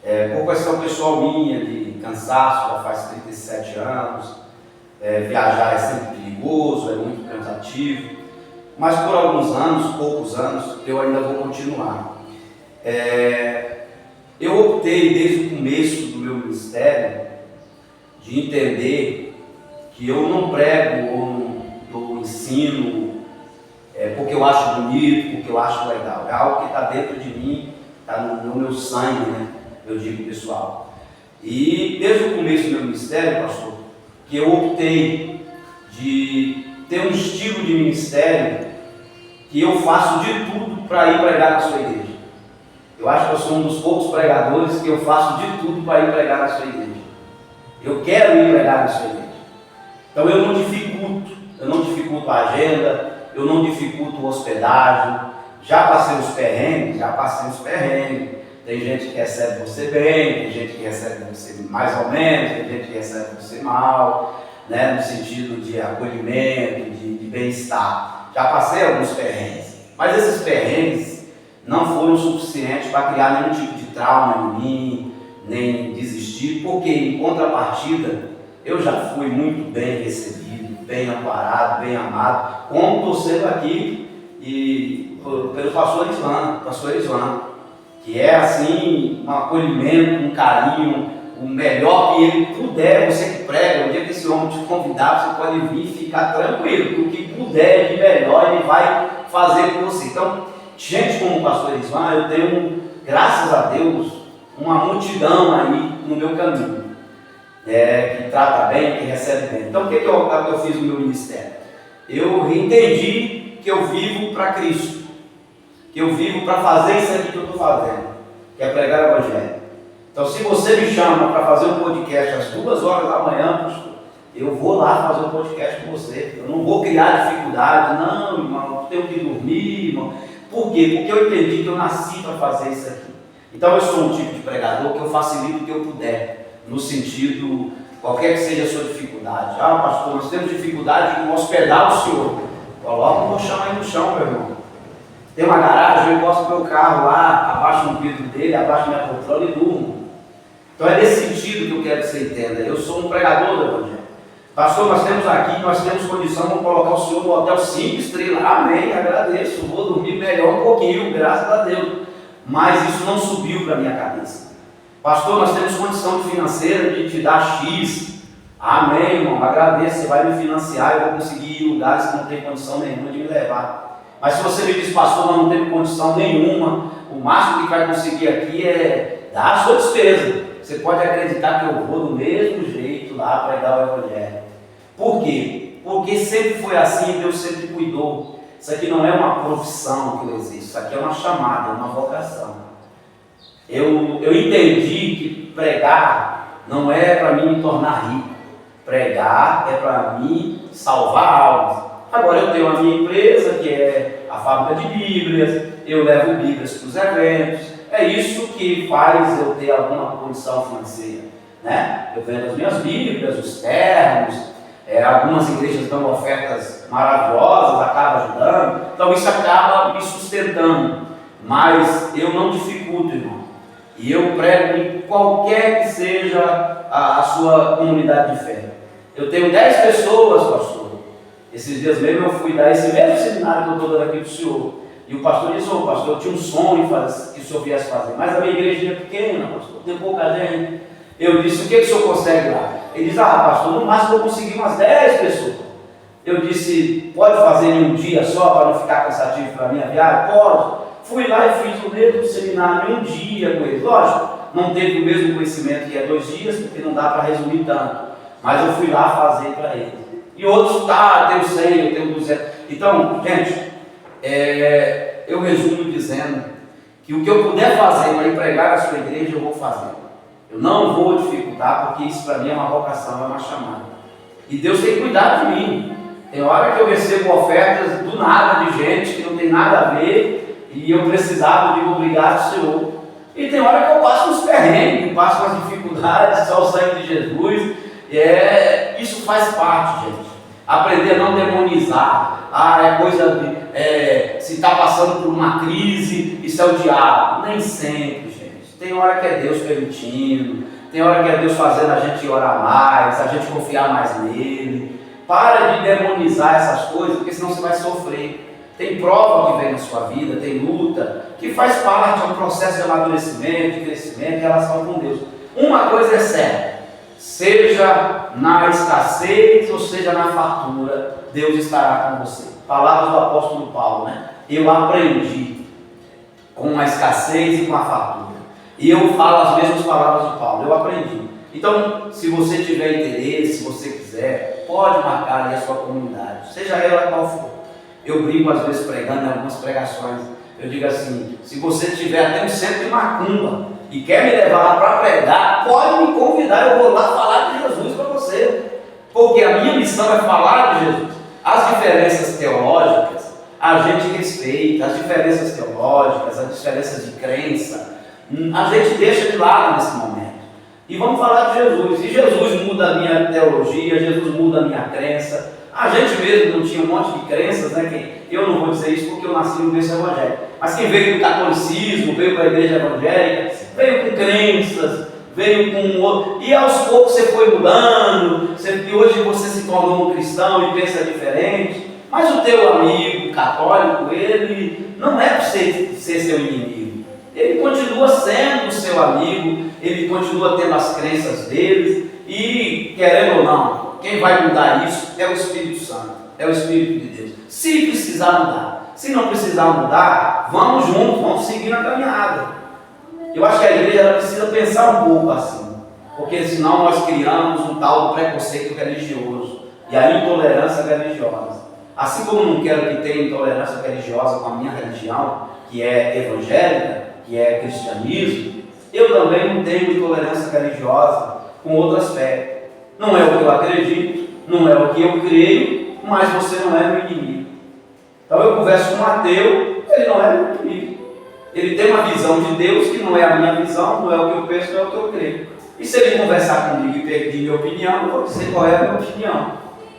Por questão pessoal minha, de cansaço, já faz 37 anos, Viajar é sempre perigoso, é muito cansativo, mas por alguns anos, poucos anos, eu ainda vou continuar. Eu optei desde o começo do meu ministério de entender que eu não prego ou não dou ensino porque eu acho bonito, porque eu acho legal. É algo que está dentro de mim, está no meu sangue, né? Eu digo pessoal. E desde o começo do meu ministério, pastor, que eu optei de ter um estilo de ministério que eu faço de tudo para ir pregar na sua igreja. Eu acho que eu sou um dos poucos pregadores que eu faço de tudo para ir pregar na sua igreja. Eu quero ir pregar na sua igreja. Então eu não dificulto a agenda, eu não dificulto hospedagem. Já passei os perrengues. Tem gente que recebe você bem, tem gente que recebe você mais ou menos, tem gente que recebe você mal, né, no sentido de acolhimento, de bem-estar. Já passei alguns perrengues, mas esses perrengues não foram suficientes para criar nenhum tipo de trauma em mim, nem desistir, porque em contrapartida eu já fui muito bem recebido, bem amparado, bem amado, como estou sendo aqui pelo pastor Isvan, que é assim um acolhimento, um carinho, o melhor que ele puder. Você que prega, o dia que esse homem te convidar, você pode vir e ficar tranquilo, que o que puder de melhor ele vai fazer com você. Então, gente como o pastor Isvan, eu tenho, graças a Deus, uma multidão aí no meu caminho, que trata bem, que recebe bem. Então, o que eu fiz no meu ministério? Eu entendi que eu vivo para Cristo, que eu vivo para fazer isso aqui que eu estou fazendo, que é pregar o Evangelho. Então, se você me chama para fazer um podcast às 2 horas da manhã, pastor, eu vou lá fazer um podcast com você. Eu não vou criar dificuldade, não, irmão, eu tenho que dormir, irmão. Por quê? Porque eu entendi que eu nasci para fazer isso aqui. Então, eu sou um tipo de pregador que eu facilito o que eu puder, no sentido, qualquer que seja a sua dificuldade. Ah, pastor, nós temos dificuldade em hospedar o senhor. Coloca um colchão aí no chão, meu irmão. Tem uma garagem, eu encosto meu carro lá, abaixo no vidro dele, abaixo minha poltrona e durmo. Então é nesse sentido que eu quero que você entenda. Eu sou um pregador do Evangelho. Pastor, nós temos condição de colocar o senhor no hotel 5 estrelas. Amém, agradeço. Vou dormir melhor um pouquinho, graças a Deus. Mas isso não subiu para a minha cabeça. Pastor, nós temos condição financeira de te dar X. Amém, irmão, agradeço. Você vai me financiar, eu vou conseguir ir em lugares que não tem condição nenhuma de me levar. Mas se você me diz, pastor, nós não temos condição nenhuma, o máximo que vai conseguir aqui é dar a sua despesa. Você pode acreditar que eu vou do mesmo jeito lá pregar o Evangelho. Por quê? Porque sempre foi assim, Deus sempre cuidou. Isso aqui não é uma profissão que eu exerço, isso aqui é uma chamada, é uma vocação. Eu entendi que pregar não é para mim me tornar rico. Pregar é para mim salvar almas. Agora eu tenho a minha empresa, que é a fábrica de Bíblias, eu levo Bíblias para os eventos. É isso que faz eu ter alguma condição financeira, né? Eu vendo as minhas Bíblias, os termos, algumas igrejas dão ofertas maravilhosas, acaba ajudando, então isso acaba me sustentando, mas eu não dificulto, irmão, e eu prego em qualquer que seja a sua comunidade de fé. Eu tenho 10 pessoas, pastor. Esses dias mesmo eu fui dar esse mesmo seminário que eu estou dando aqui para o senhor. E o pastor disse, pastor, eu tinha um sonho que o senhor viesse fazer, mas a minha igreja é pequena, pastor, tem pouca gente. Eu disse, o que o senhor consegue lá? Ele disse, pastor, no máximo eu consegui umas 10 pessoas. Eu disse, pode fazer em um dia só para não ficar cansativo para a minha viagem? Pode. Fui lá e fiz o mesmo seminário em um dia com eles. Lógico, não teve o mesmo conhecimento que é 2 dias, porque não dá para resumir tanto. Mas eu fui lá fazer para eles. E outros, eu tenho 100, eu tenho 200. Então, gente, eu resumo dizendo que o que eu puder fazer para empregar a sua igreja, eu vou fazer. Eu não vou dificultar, porque isso para mim é uma vocação, é uma chamada. E Deus tem cuidado de mim. Tem hora que eu recebo ofertas do nada de gente que não tem nada a ver e eu precisava de obrigado, Senhor. E tem hora que eu passo uns perrengues, passo umas dificuldades, só o sangue de Jesus. Isso faz parte, gente. Aprender a não demonizar. É coisa de. Se está passando por uma crise, isso é o diabo. Nem sempre, gente. Tem hora que é Deus permitindo, tem hora que é Deus fazendo a gente orar mais, a gente confiar mais nele. Para de demonizar essas coisas, porque senão você vai sofrer. Tem prova que vem na sua vida, tem luta, que faz parte, é um processo de amadurecimento, de crescimento em relação com Deus. Uma coisa é certa, seja na escassez ou seja na fartura, Deus estará com você. Palavras do apóstolo Paulo, né? Eu aprendi com a escassez e com a fartura. E eu falo as mesmas palavras de Paulo, eu aprendi. Então, se você tiver interesse, se você quiser, pode marcar aí a sua comunidade, seja ela qual for. Eu brinco às vezes pregando em algumas pregações, eu digo assim, se você tiver até um centro de macumba e quer me levar lá para pregar, pode me convidar, eu vou lá falar de Jesus para você, porque a minha missão é falar de Jesus. As diferenças teológicas, a gente respeita, as diferenças teológicas, as diferenças de crença, a gente deixa de lado nesse momento. E vamos falar de Jesus, e Jesus muda a minha teologia, Jesus muda a minha crença. A gente mesmo não tinha um monte de crenças, né? Eu não vou dizer isso porque eu nasci no berço evangélico. Mas quem veio do catolicismo, veio para a igreja evangélica, veio com crenças, veio com... E aos poucos você foi mudando, e hoje você se tornou um cristão e pensa diferente. Mas o teu amigo católico, ele não é para ser seu inimigo. Ele continua sendo seu amigo, ele continua tendo as crenças dele. E, querendo ou não, quem vai mudar isso é o Espírito Santo, é o Espírito de Deus. Se precisar mudar, se não precisar mudar, vamos juntos, vamos seguir na caminhada. Eu acho que a igreja ela precisa pensar um pouco assim, porque senão nós criamos um tal do preconceito religioso e a intolerância religiosa. Assim como eu não quero que tenha intolerância religiosa com a minha religião, que é evangélica, que é cristianismo, eu também não tenho intolerância religiosa com outras fés. Não é o que eu acredito, não é o que eu creio, mas você não é meu inimigo. Então eu converso com um ateu, ele não é meu inimigo. Ele tem uma visão de Deus que não é a minha visão, não é o que eu penso, não é o que eu creio. E se ele conversar comigo e pedir minha opinião, eu vou dizer qual é a minha opinião.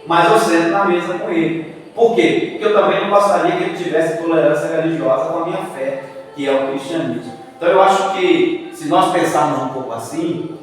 Mas eu sento na mesa com ele. Por quê? Porque eu também não gostaria que ele tivesse tolerância religiosa com a minha fé, que é o cristianismo. Então eu acho que se nós pensarmos um pouco assim,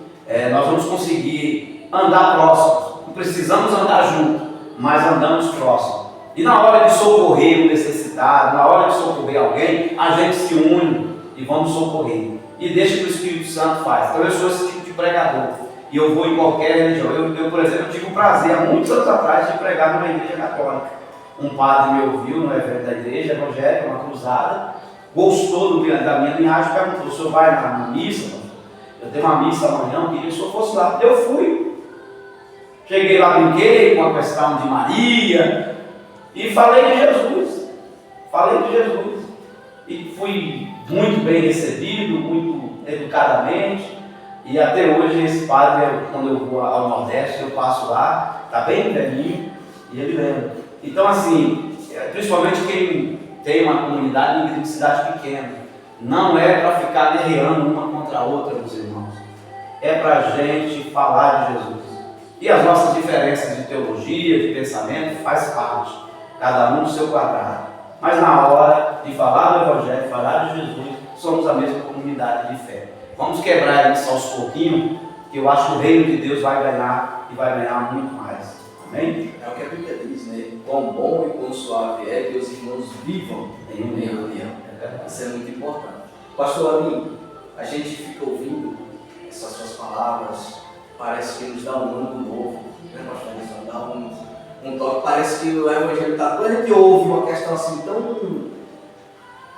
nós vamos conseguir andar próximos. Não precisamos andar juntos, mas andamos próximos. E na hora de socorrer o necessitado, na hora de socorrer alguém, a gente se une e vamos socorrer. E deixa que o Espírito Santo faz. Então eu sou esse tipo de pregador. E eu vou em qualquer religião. Eu, por exemplo, tive o prazer, há muitos anos atrás, de pregar numa igreja católica. Um padre me ouviu no evento da igreja evangélica, uma cruzada, gostou da minha linhagem, perguntou: o senhor vai na missa? Eu tenho uma missa amanhã, queria que o senhor fosse lá. Eu fui. Cheguei lá, brinquei com a questão de Maria e falei de Jesus. E fui muito bem recebido, muito educadamente. E até hoje esse padre, quando eu vou ao Nordeste, eu passo lá, está bem velhinho, e ele lembra. Então assim, principalmente quem tem uma comunidade de cidade pequena, não é para ficar guerreando uma contra a outra, meus irmãos. É para a gente falar de Jesus. E as nossas diferenças de teologia, de pensamento, faz parte, cada um no seu quadrado. Mas na hora de falar do Evangelho, falar de Jesus, somos a mesma comunidade de fé. Vamos quebrar isso aos pouquinhos, que eu acho que o reino de Deus vai ganhar e vai ganhar muito mais. Amém? É o que a Bíblia diz, né? Quão bom e quão suave é que os irmãos vivam em união. Isso é muito importante. Pastor Amin, a gente fica ouvindo essas suas palavras, parece que nos dá um ânimo novo, né, pastor? Nos dá um toque. Parece que o Evangelho está. Quando a gente ouve uma questão assim tão.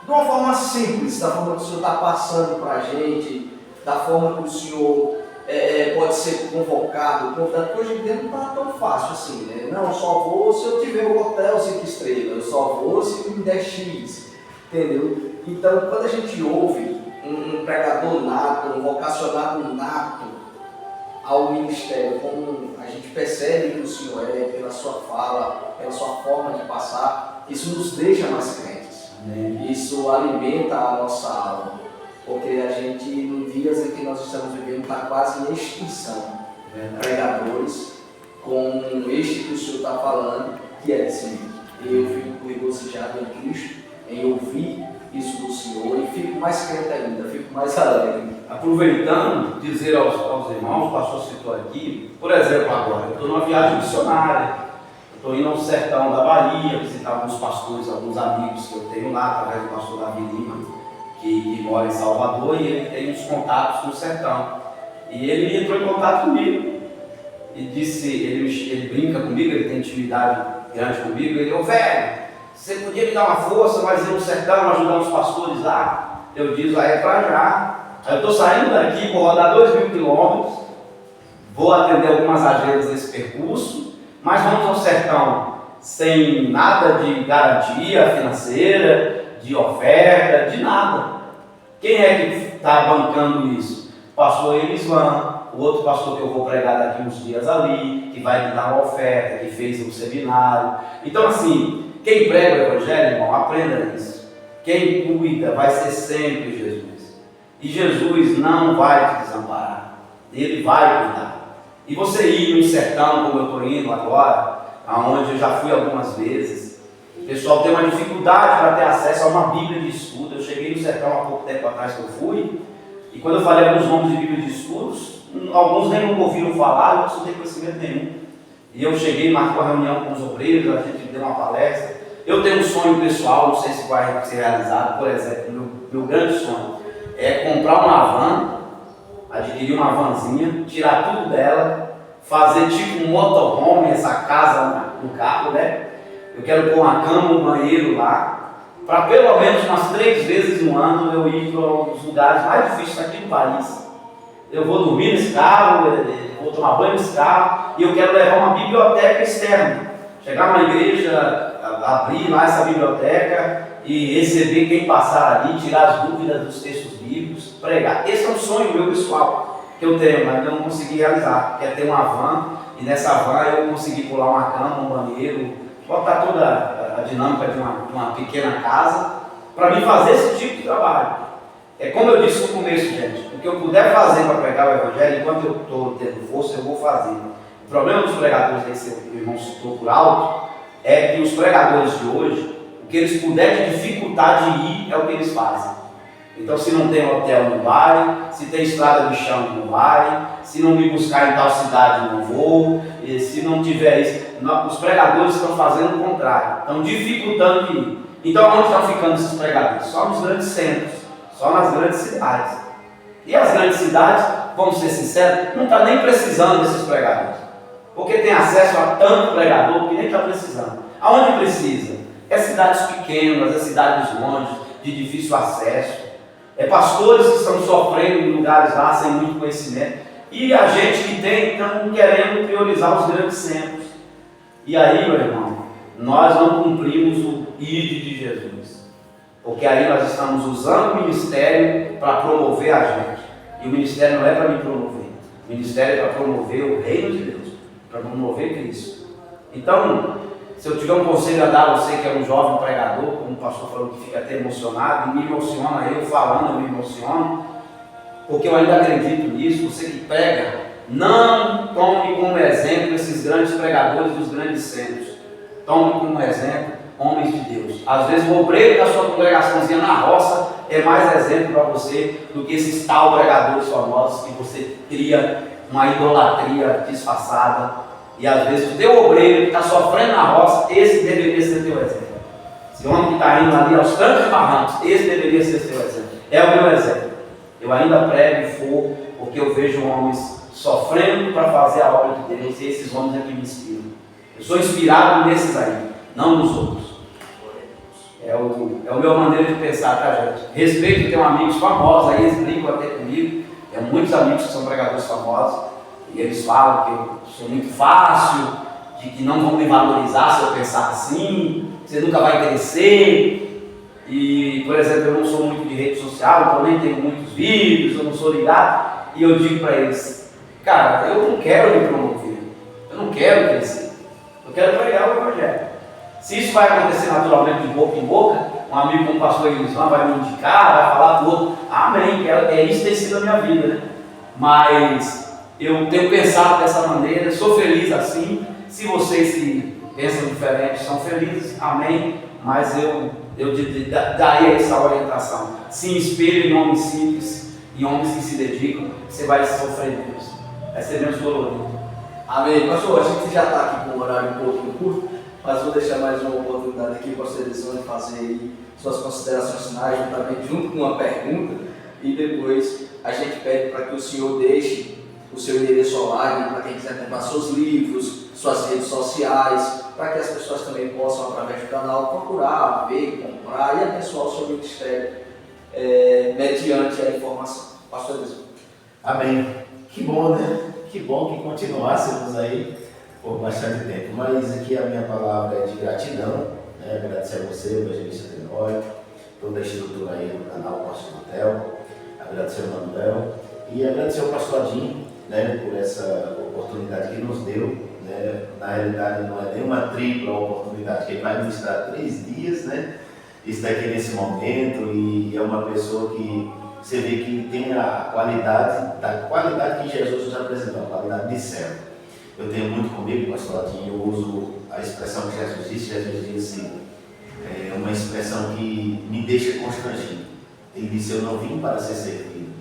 De uma forma simples, da forma que o Senhor está passando para a gente, da forma que o Senhor pode ser convocado, porque hoje em dia não está tão fácil assim, né? Não, só vou se eu tiver um hotel 5 estrelas, eu só vou se me der X, entendeu? Então, quando a gente ouve um pregador nato, um vocacionado nato ao ministério, como a gente percebe que o Senhor é, pela sua fala, pela sua forma de passar, isso nos deixa mais crentes. Amém. Isso alimenta a nossa alma. Porque a gente, nos dias em que nós estamos vivendo, está quase em extinção. Pregadores com este que o Senhor está falando, que é assim: eu fico regozijado em Cristo, em ouvir isso do Senhor, e fico mais crente ainda, fico mais alegre. Aproveitando, dizer aos irmãos, o pastor citou aqui, por exemplo, agora, eu estou numa viagem missionária, estou indo ao sertão da Bahia, visitar alguns pastores, alguns amigos que eu tenho lá, através do pastor Davi Lima, que mora em Salvador, e ele tem uns contatos no sertão. E ele entrou em contato comigo e disse, ele brinca comigo, ele tem intimidade grande comigo, ele, ô velho, você podia me dar uma força, mas ir no sertão, ajudar os pastores lá? Eu disse, aí é pra já. Aí eu estou saindo daqui, vou rodar 2.000 quilômetros, vou atender algumas agendas nesse percurso, mas vamos ao sertão sem nada de garantia financeira, de oferta, de nada. Quem é que está bancando isso? O pastor Elisvan, o outro pastor que eu vou pregar daqui uns dias ali, que vai me dar uma oferta, que fez um seminário. Então assim, quem prega o Evangelho, irmão, aprenda isso. Quem cuida vai ser sempre Jesus. E Jesus não vai te desamparar. Ele vai cuidar. E você ir no sertão, como eu estou indo agora, aonde eu já fui algumas vezes, o pessoal tem uma dificuldade para ter acesso a uma Bíblia de estudo. Eu cheguei no sertão há pouco tempo atrás que eu fui, e quando eu falei alguns nomes de Bíblia de estudos, alguns nem nunca ouviram falar, eu não tenho conhecimento nenhum. E eu cheguei, marquei uma reunião com os obreiros, a gente deu uma palestra. Eu tenho um sonho pessoal, não sei se vai ser realizado, por exemplo, meu grande sonho é comprar uma van, adquirir uma vanzinha, tirar tudo dela, fazer tipo um motorhome, essa casa no carro, né? Eu quero pôr uma cama, um banheiro lá, para pelo menos umas 3 vezes no ano eu ir para os lugares mais difíceis aqui do país. Eu vou dormir nesse carro, vou tomar banho nesse carro, e eu quero levar uma biblioteca externa. Chegar numa igreja, abrir lá essa biblioteca e receber quem passar ali, tirar as dúvidas dos textos bíblicos, pregar. Esse é um sonho meu pessoal que eu tenho, mas eu não consegui realizar, que é ter uma van, e nessa van eu consegui pular uma cama, um banheiro, botar toda a dinâmica de uma pequena casa, para mim fazer esse tipo de trabalho. É como eu disse no começo, gente, o que eu puder fazer para pregar o Evangelho, enquanto eu estou tendo força, eu vou fazer. O problema dos pregadores, que o irmão citou por alto, é que os pregadores de hoje, o que eles puderem dificultar de ir, é o que eles fazem. Então, se não tem hotel, não vai, se tem estrada de chão, não vai, se não me buscar em tal cidade, não vou, e se não tiver isso. Os pregadores estão fazendo o contrário, estão dificultando de ir. Então, onde estão ficando esses pregadores? Só nos grandes centros, só nas grandes cidades. E as grandes cidades, vamos ser sinceros, não está nem precisando desses pregadores, porque tem acesso a tanto pregador que nem está precisando. Aonde precisa? É cidades pequenas, é cidades longe, de difícil acesso. É pastores que estão sofrendo em lugares lá sem muito conhecimento. E a gente que tem, estão querendo priorizar os grandes centros. E aí, meu irmão, nós não cumprimos o ID de Jesus. Porque aí nós estamos usando o ministério para promover a gente. E o ministério não é para me promover. O ministério é para promover o reino de Deus, para promover Cristo. Então, se eu tiver um conselho a dar a você que é um jovem pregador, como o pastor falou que fica até emocionado, e me emociona, eu falando, eu me emociono, porque eu ainda acredito nisso. Você que prega, não tome como exemplo esses grandes pregadores dos grandes centros. Tome como exemplo homens de Deus. Às vezes o obreiro da sua congregaçãozinha na roça é mais exemplo para você do que esses tal pregadores famosos que você cria uma idolatria disfarçada. E às vezes o teu obreiro que está sofrendo na roça, esse deveria ser teu exemplo. Esse homem que está indo ali aos trancos e barrancos, esse deveria ser teu exemplo. É o meu exemplo. Eu ainda prego e for, porque eu vejo homens sofrendo para fazer a obra de Deus, e esses homens é que me inspiram. Eu sou inspirado nesses aí, não nos outros. É a minha maneira de pensar, tá, gente? Respeito, tenho amigos famosos aí, eles brincam até comigo. Tem muitos amigos que são pregadores famosos, e eles falam que eu sou muito fácil, de que não vão me valorizar se eu pensar assim, você nunca vai crescer. E, por exemplo, eu não sou muito de rede social, então nem tenho muitos vídeos, eu não sou ligado. E eu digo para eles, cara, eu não quero me promover, eu não quero crescer, eu quero pregar o Evangelho. Se isso vai acontecer naturalmente de boca em boca, um amigo como o pastor Elisvan vai me indicar, vai falar do outro, amém, isso tem sido a minha vida, né? Mas eu tenho pensado dessa maneira, sou feliz assim. Se vocês que pensam diferente são felizes, amém, mas eu daria essa orientação. Se inspire em homens simples, em homens que se dedicam, você vai sofrer menos, vai ser menos dolorido. Amém. Pastor, a gente já está aqui com um horário um pouquinho curto. Mas vou deixar mais uma oportunidade aqui para você fazer aí suas considerações finais, juntamente junto com uma pergunta, e depois a gente pede para que o senhor deixe o seu endereço online para quem quiser comprar seus livros, suas redes sociais, para que as pessoas também possam, através do canal, procurar, ver, comprar e abençoar o seu ministério mediante a informação. Pastor Edson. Amém. Que bom, né? Que bom que continuássemos aí por bastante tempo. Mas aqui a minha palavra é de gratidão, né? Agradecer a você, o evangelista Tenório, toda a estrutura aí do canal Pastor Hotel, agradecer ao Manuel e agradecer ao Pastor Adinho, né, por essa oportunidade que nos deu, né? Na realidade não é nenhuma tripla oportunidade, que ele vai ministrar 3 dias, né? Está aqui nesse momento e é uma pessoa que você vê que tem a qualidade, da qualidade que Jesus nos apresentou, a qualidade de céu. Eu tenho muito comigo, pastor Adinho, eu uso a expressão que Jesus disse uma expressão que me deixa constrangido. Ele disse, eu não vim para ser servido,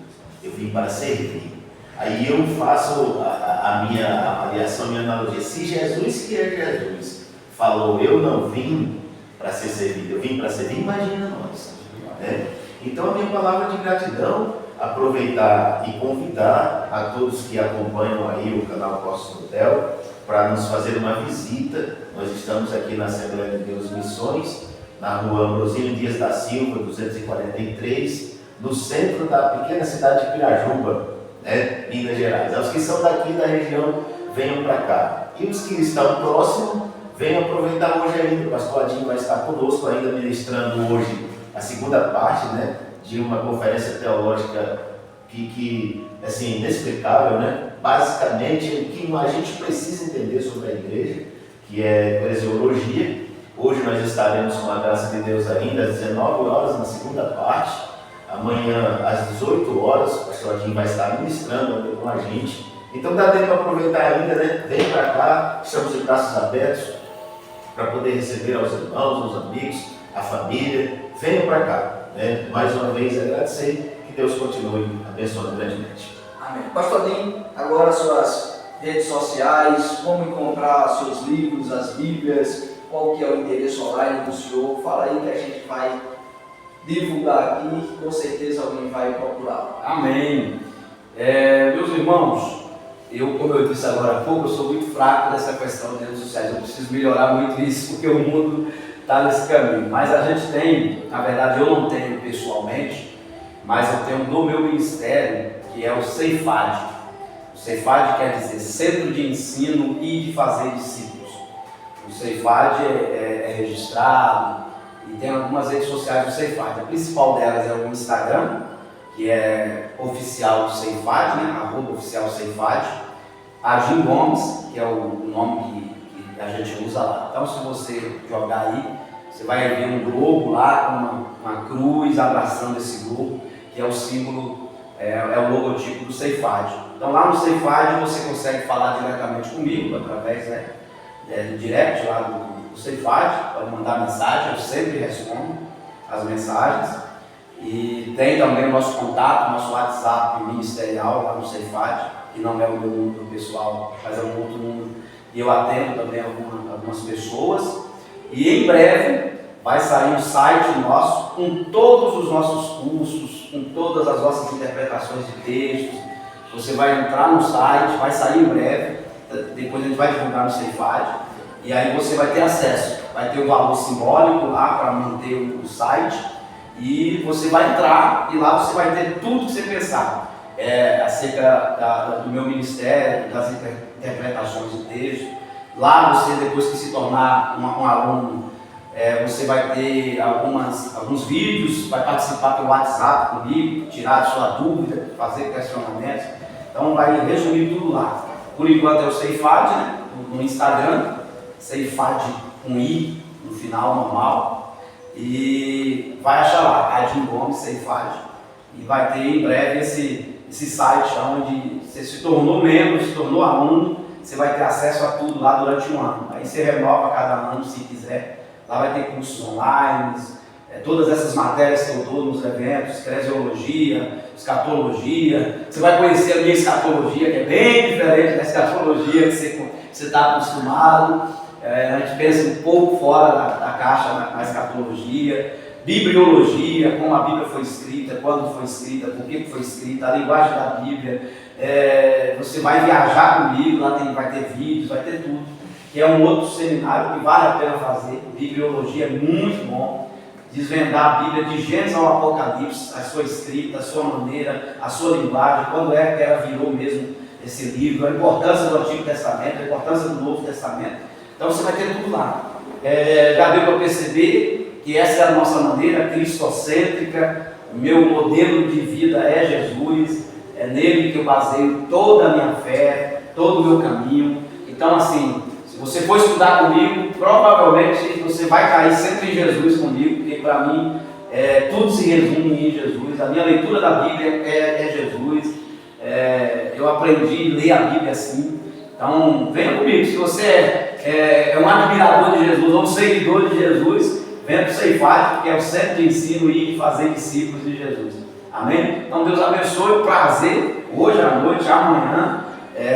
eu vim para servir. Aí eu faço a minha avaliação, a minha analogia. Se Jesus, que é Jesus, falou, eu não vim para ser servido, eu vim para servir, imagina nós. Né? Então a minha palavra de gratidão, aproveitar e convidar a todos que acompanham aí o canal Pastor Hotel para nos fazer uma visita. Nós estamos aqui na Assembleia de Deus Missões, na rua Ambrosino Dias da Silva, 243, no centro da pequena cidade de Pirajuba, né, Minas Gerais. Os que são daqui da região, venham para cá. E os que estão próximos, venham aproveitar hoje ainda. O pastor Adinho vai estar conosco ainda ministrando hoje a segunda parte, né, de uma conferência teológica que assim, inexplicável, né? Basicamente, o que a gente precisa entender sobre a igreja, que é eclesiologia. Hoje nós estaremos com a graça de Deus ainda às 19 horas na segunda parte. Amanhã às 18 horas o pastor Adinho vai estar ministrando com a gente. Então dá tempo para aproveitar ainda, né? Vem para cá, estamos de braços abertos para poder receber aos irmãos, aos amigos, a família. Venham para cá, né? Mais uma vez agradecer, que Deus continue abençoando grandemente. Amém. Pastor Adinho, agora suas redes sociais, como encontrar seus livros, as Bíblias, qual que é o endereço online do senhor, fala aí que a gente vai divulgar aqui, com certeza alguém vai procurar. Amém. Meus irmãos, como eu disse agora há pouco, eu sou muito fraco nessa questão de redes sociais, eu preciso melhorar muito isso, porque o mundo está nesse caminho. Mas a gente tem, na verdade eu não tenho pessoalmente, mas eu tenho no meu ministério, que é o Ceifade. O Ceifade quer dizer Centro de Ensino e de Fazer Discípulos. O Ceifade é registrado e tem algumas redes sociais do Ceifade. A principal delas é o Instagram, que é oficial Ceifade, né? @oficial Ceifade. A Jim Gomes, que é o nome que a gente usa lá. Então, se você jogar aí, você vai ver um globo lá com uma cruz abraçando esse globo, que é o símbolo, é o logotipo do Ceifade. Então, lá no Ceifade você consegue falar diretamente comigo, através do direct lá do Ceifade, pode mandar mensagem, eu sempre respondo as mensagens. E tem também o nosso contato, nosso WhatsApp ministerial lá no Ceifade, que não é o meu número pessoal, mas é um outro número. E eu atendo também algumas pessoas. E em breve vai sair um site nosso com todos os nossos cursos, com todas as nossas interpretações de textos. Você vai entrar no site, vai sair em breve, depois a gente vai divulgar no Ceifade. E aí você vai ter acesso, vai ter o valor simbólico lá para manter o site. E você vai entrar e lá você vai ter tudo que você pensar acerca do meu ministério, das interpretações de texto. Lá você, depois que se tornar um aluno, você vai ter alguns vídeos, vai participar pelo WhatsApp comigo, tirar a sua dúvida, fazer questionamentos. Então vai resumir tudo lá. Por enquanto é o Ceifade, né? No Instagram, Ceifade com I no final, normal. E vai achar lá, Adinho Gomes, Ceifade, e vai ter em breve esse site onde você se tornou membro, se tornou aluno, você vai ter acesso a tudo lá durante um ano. Aí você renova cada ano se quiser, lá vai ter cursos online, todas essas matérias que eu dou nos eventos, eclesiologia, escatologia, você vai conhecer a minha escatologia, que é bem diferente da escatologia que você está acostumado. A gente pensa um pouco fora da caixa na escatologia, bibliologia, como a Bíblia foi escrita, quando foi escrita, por que foi escrita, a linguagem da Bíblia. Você vai viajar comigo, lá vai ter vídeos, vai ter tudo. Que é um outro seminário que vale a pena fazer. Bibliologia é muito bom. Desvendar a Bíblia de Gênesis ao Apocalipse, a sua escrita, a sua maneira, a sua linguagem, quando é que ela virou mesmo esse livro, a importância do Antigo Testamento, a importância do Novo Testamento. Então você vai ter tudo lá. Já deu para perceber que essa é a nossa maneira cristocêntrica, o meu modelo de vida é Jesus, é nele que eu baseio toda a minha fé, todo o meu caminho. Então assim, se você for estudar comigo, provavelmente você vai cair sempre em Jesus comigo, porque para mim tudo se resume em Jesus. A minha leitura da Bíblia é Jesus. Eu aprendi a ler a Bíblia assim. Então venha comigo, se você é um admirador de Jesus ou um seguidor de Jesus, venha para o Ceifate, porque é o centro de ensino e fazer discípulos de Jesus. Amém? Então Deus abençoe, prazer, hoje à noite, amanhã.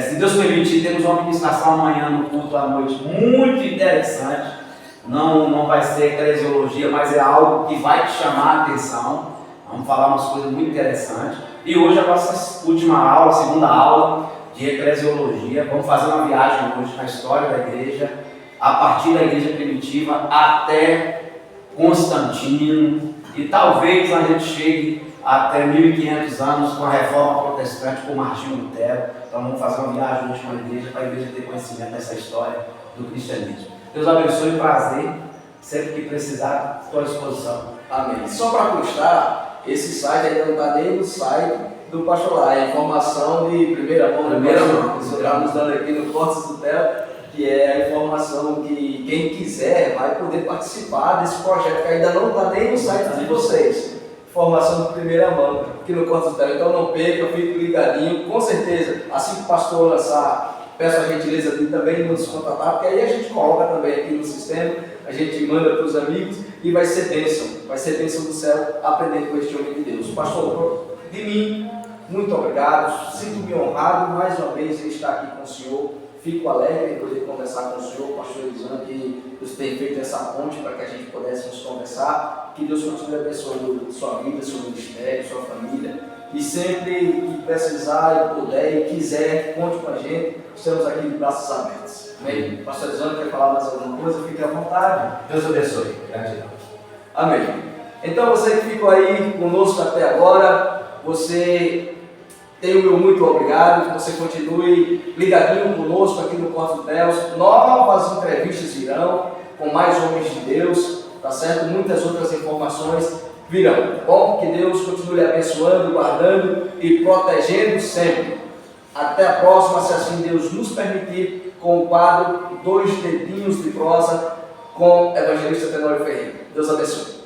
Se Deus permitir, temos uma ministração amanhã no culto à noite muito interessante. Não vai ser eclesiologia, mas é algo que vai te chamar a atenção. Vamos falar umas coisas muito interessantes. E hoje a nossa última aula, segunda aula de eclesiologia. Vamos fazer uma viagem hoje na história da igreja, a partir da igreja primitiva até Constantino. E talvez a gente chegue até 1500 anos com a reforma protestante por Martinho Lutero. Então vamos fazer uma viagem hoje com a igreja, para a igreja ter conhecimento dessa história do cristianismo. Deus abençoe, prazer, sempre que precisar, estou à disposição. Amém. Só para constar, esse site ainda não está nem no site do pastor lá, é informação de primeira mão. Nós estamos dando aqui no Cortes do Theo, que é a informação que quem quiser vai poder participar desse projeto, que ainda não está nem no site de vocês. Informação de primeira mão aqui no Cortes do Theo. Então não perca, fique ligadinho. Com certeza, assim que o pastor lançar, peço a gentileza de também nos contatar, porque aí a gente coloca também aqui no sistema, a gente manda para os amigos e vai ser bênção do céu aprender com este homem de Deus. Pastor, de mim, muito obrigado, sinto-me honrado mais uma vez em estar aqui com o senhor, fico alegre em poder conversar com o senhor, pastor Elisandro, que Deus tem feito essa ponte para que a gente pudesse nos conversar, que Deus continue abençoando sua vida, seu ministério, sua família, e sempre que precisar e puder e quiser, conte com a gente, estamos aqui de braços abertos. Amém? Pastor Elisandro, quer falar mais alguma coisa? Fique à vontade. Deus abençoe. Gratidão. Amém. Então você que ficou aí conosco até agora, você tem o meu muito obrigado, que você continue ligadinho conosco aqui no Cortes do Theo. Novas entrevistas virão com mais homens de Deus, tá certo? Muitas outras informações virão, tá bom? Que Deus continue abençoando, guardando e protegendo sempre. Até a próxima, se assim Deus nos permitir, com o quadro 2 Dedinhos de Prosa com Evangelista Tenório Ferreira. Deus abençoe.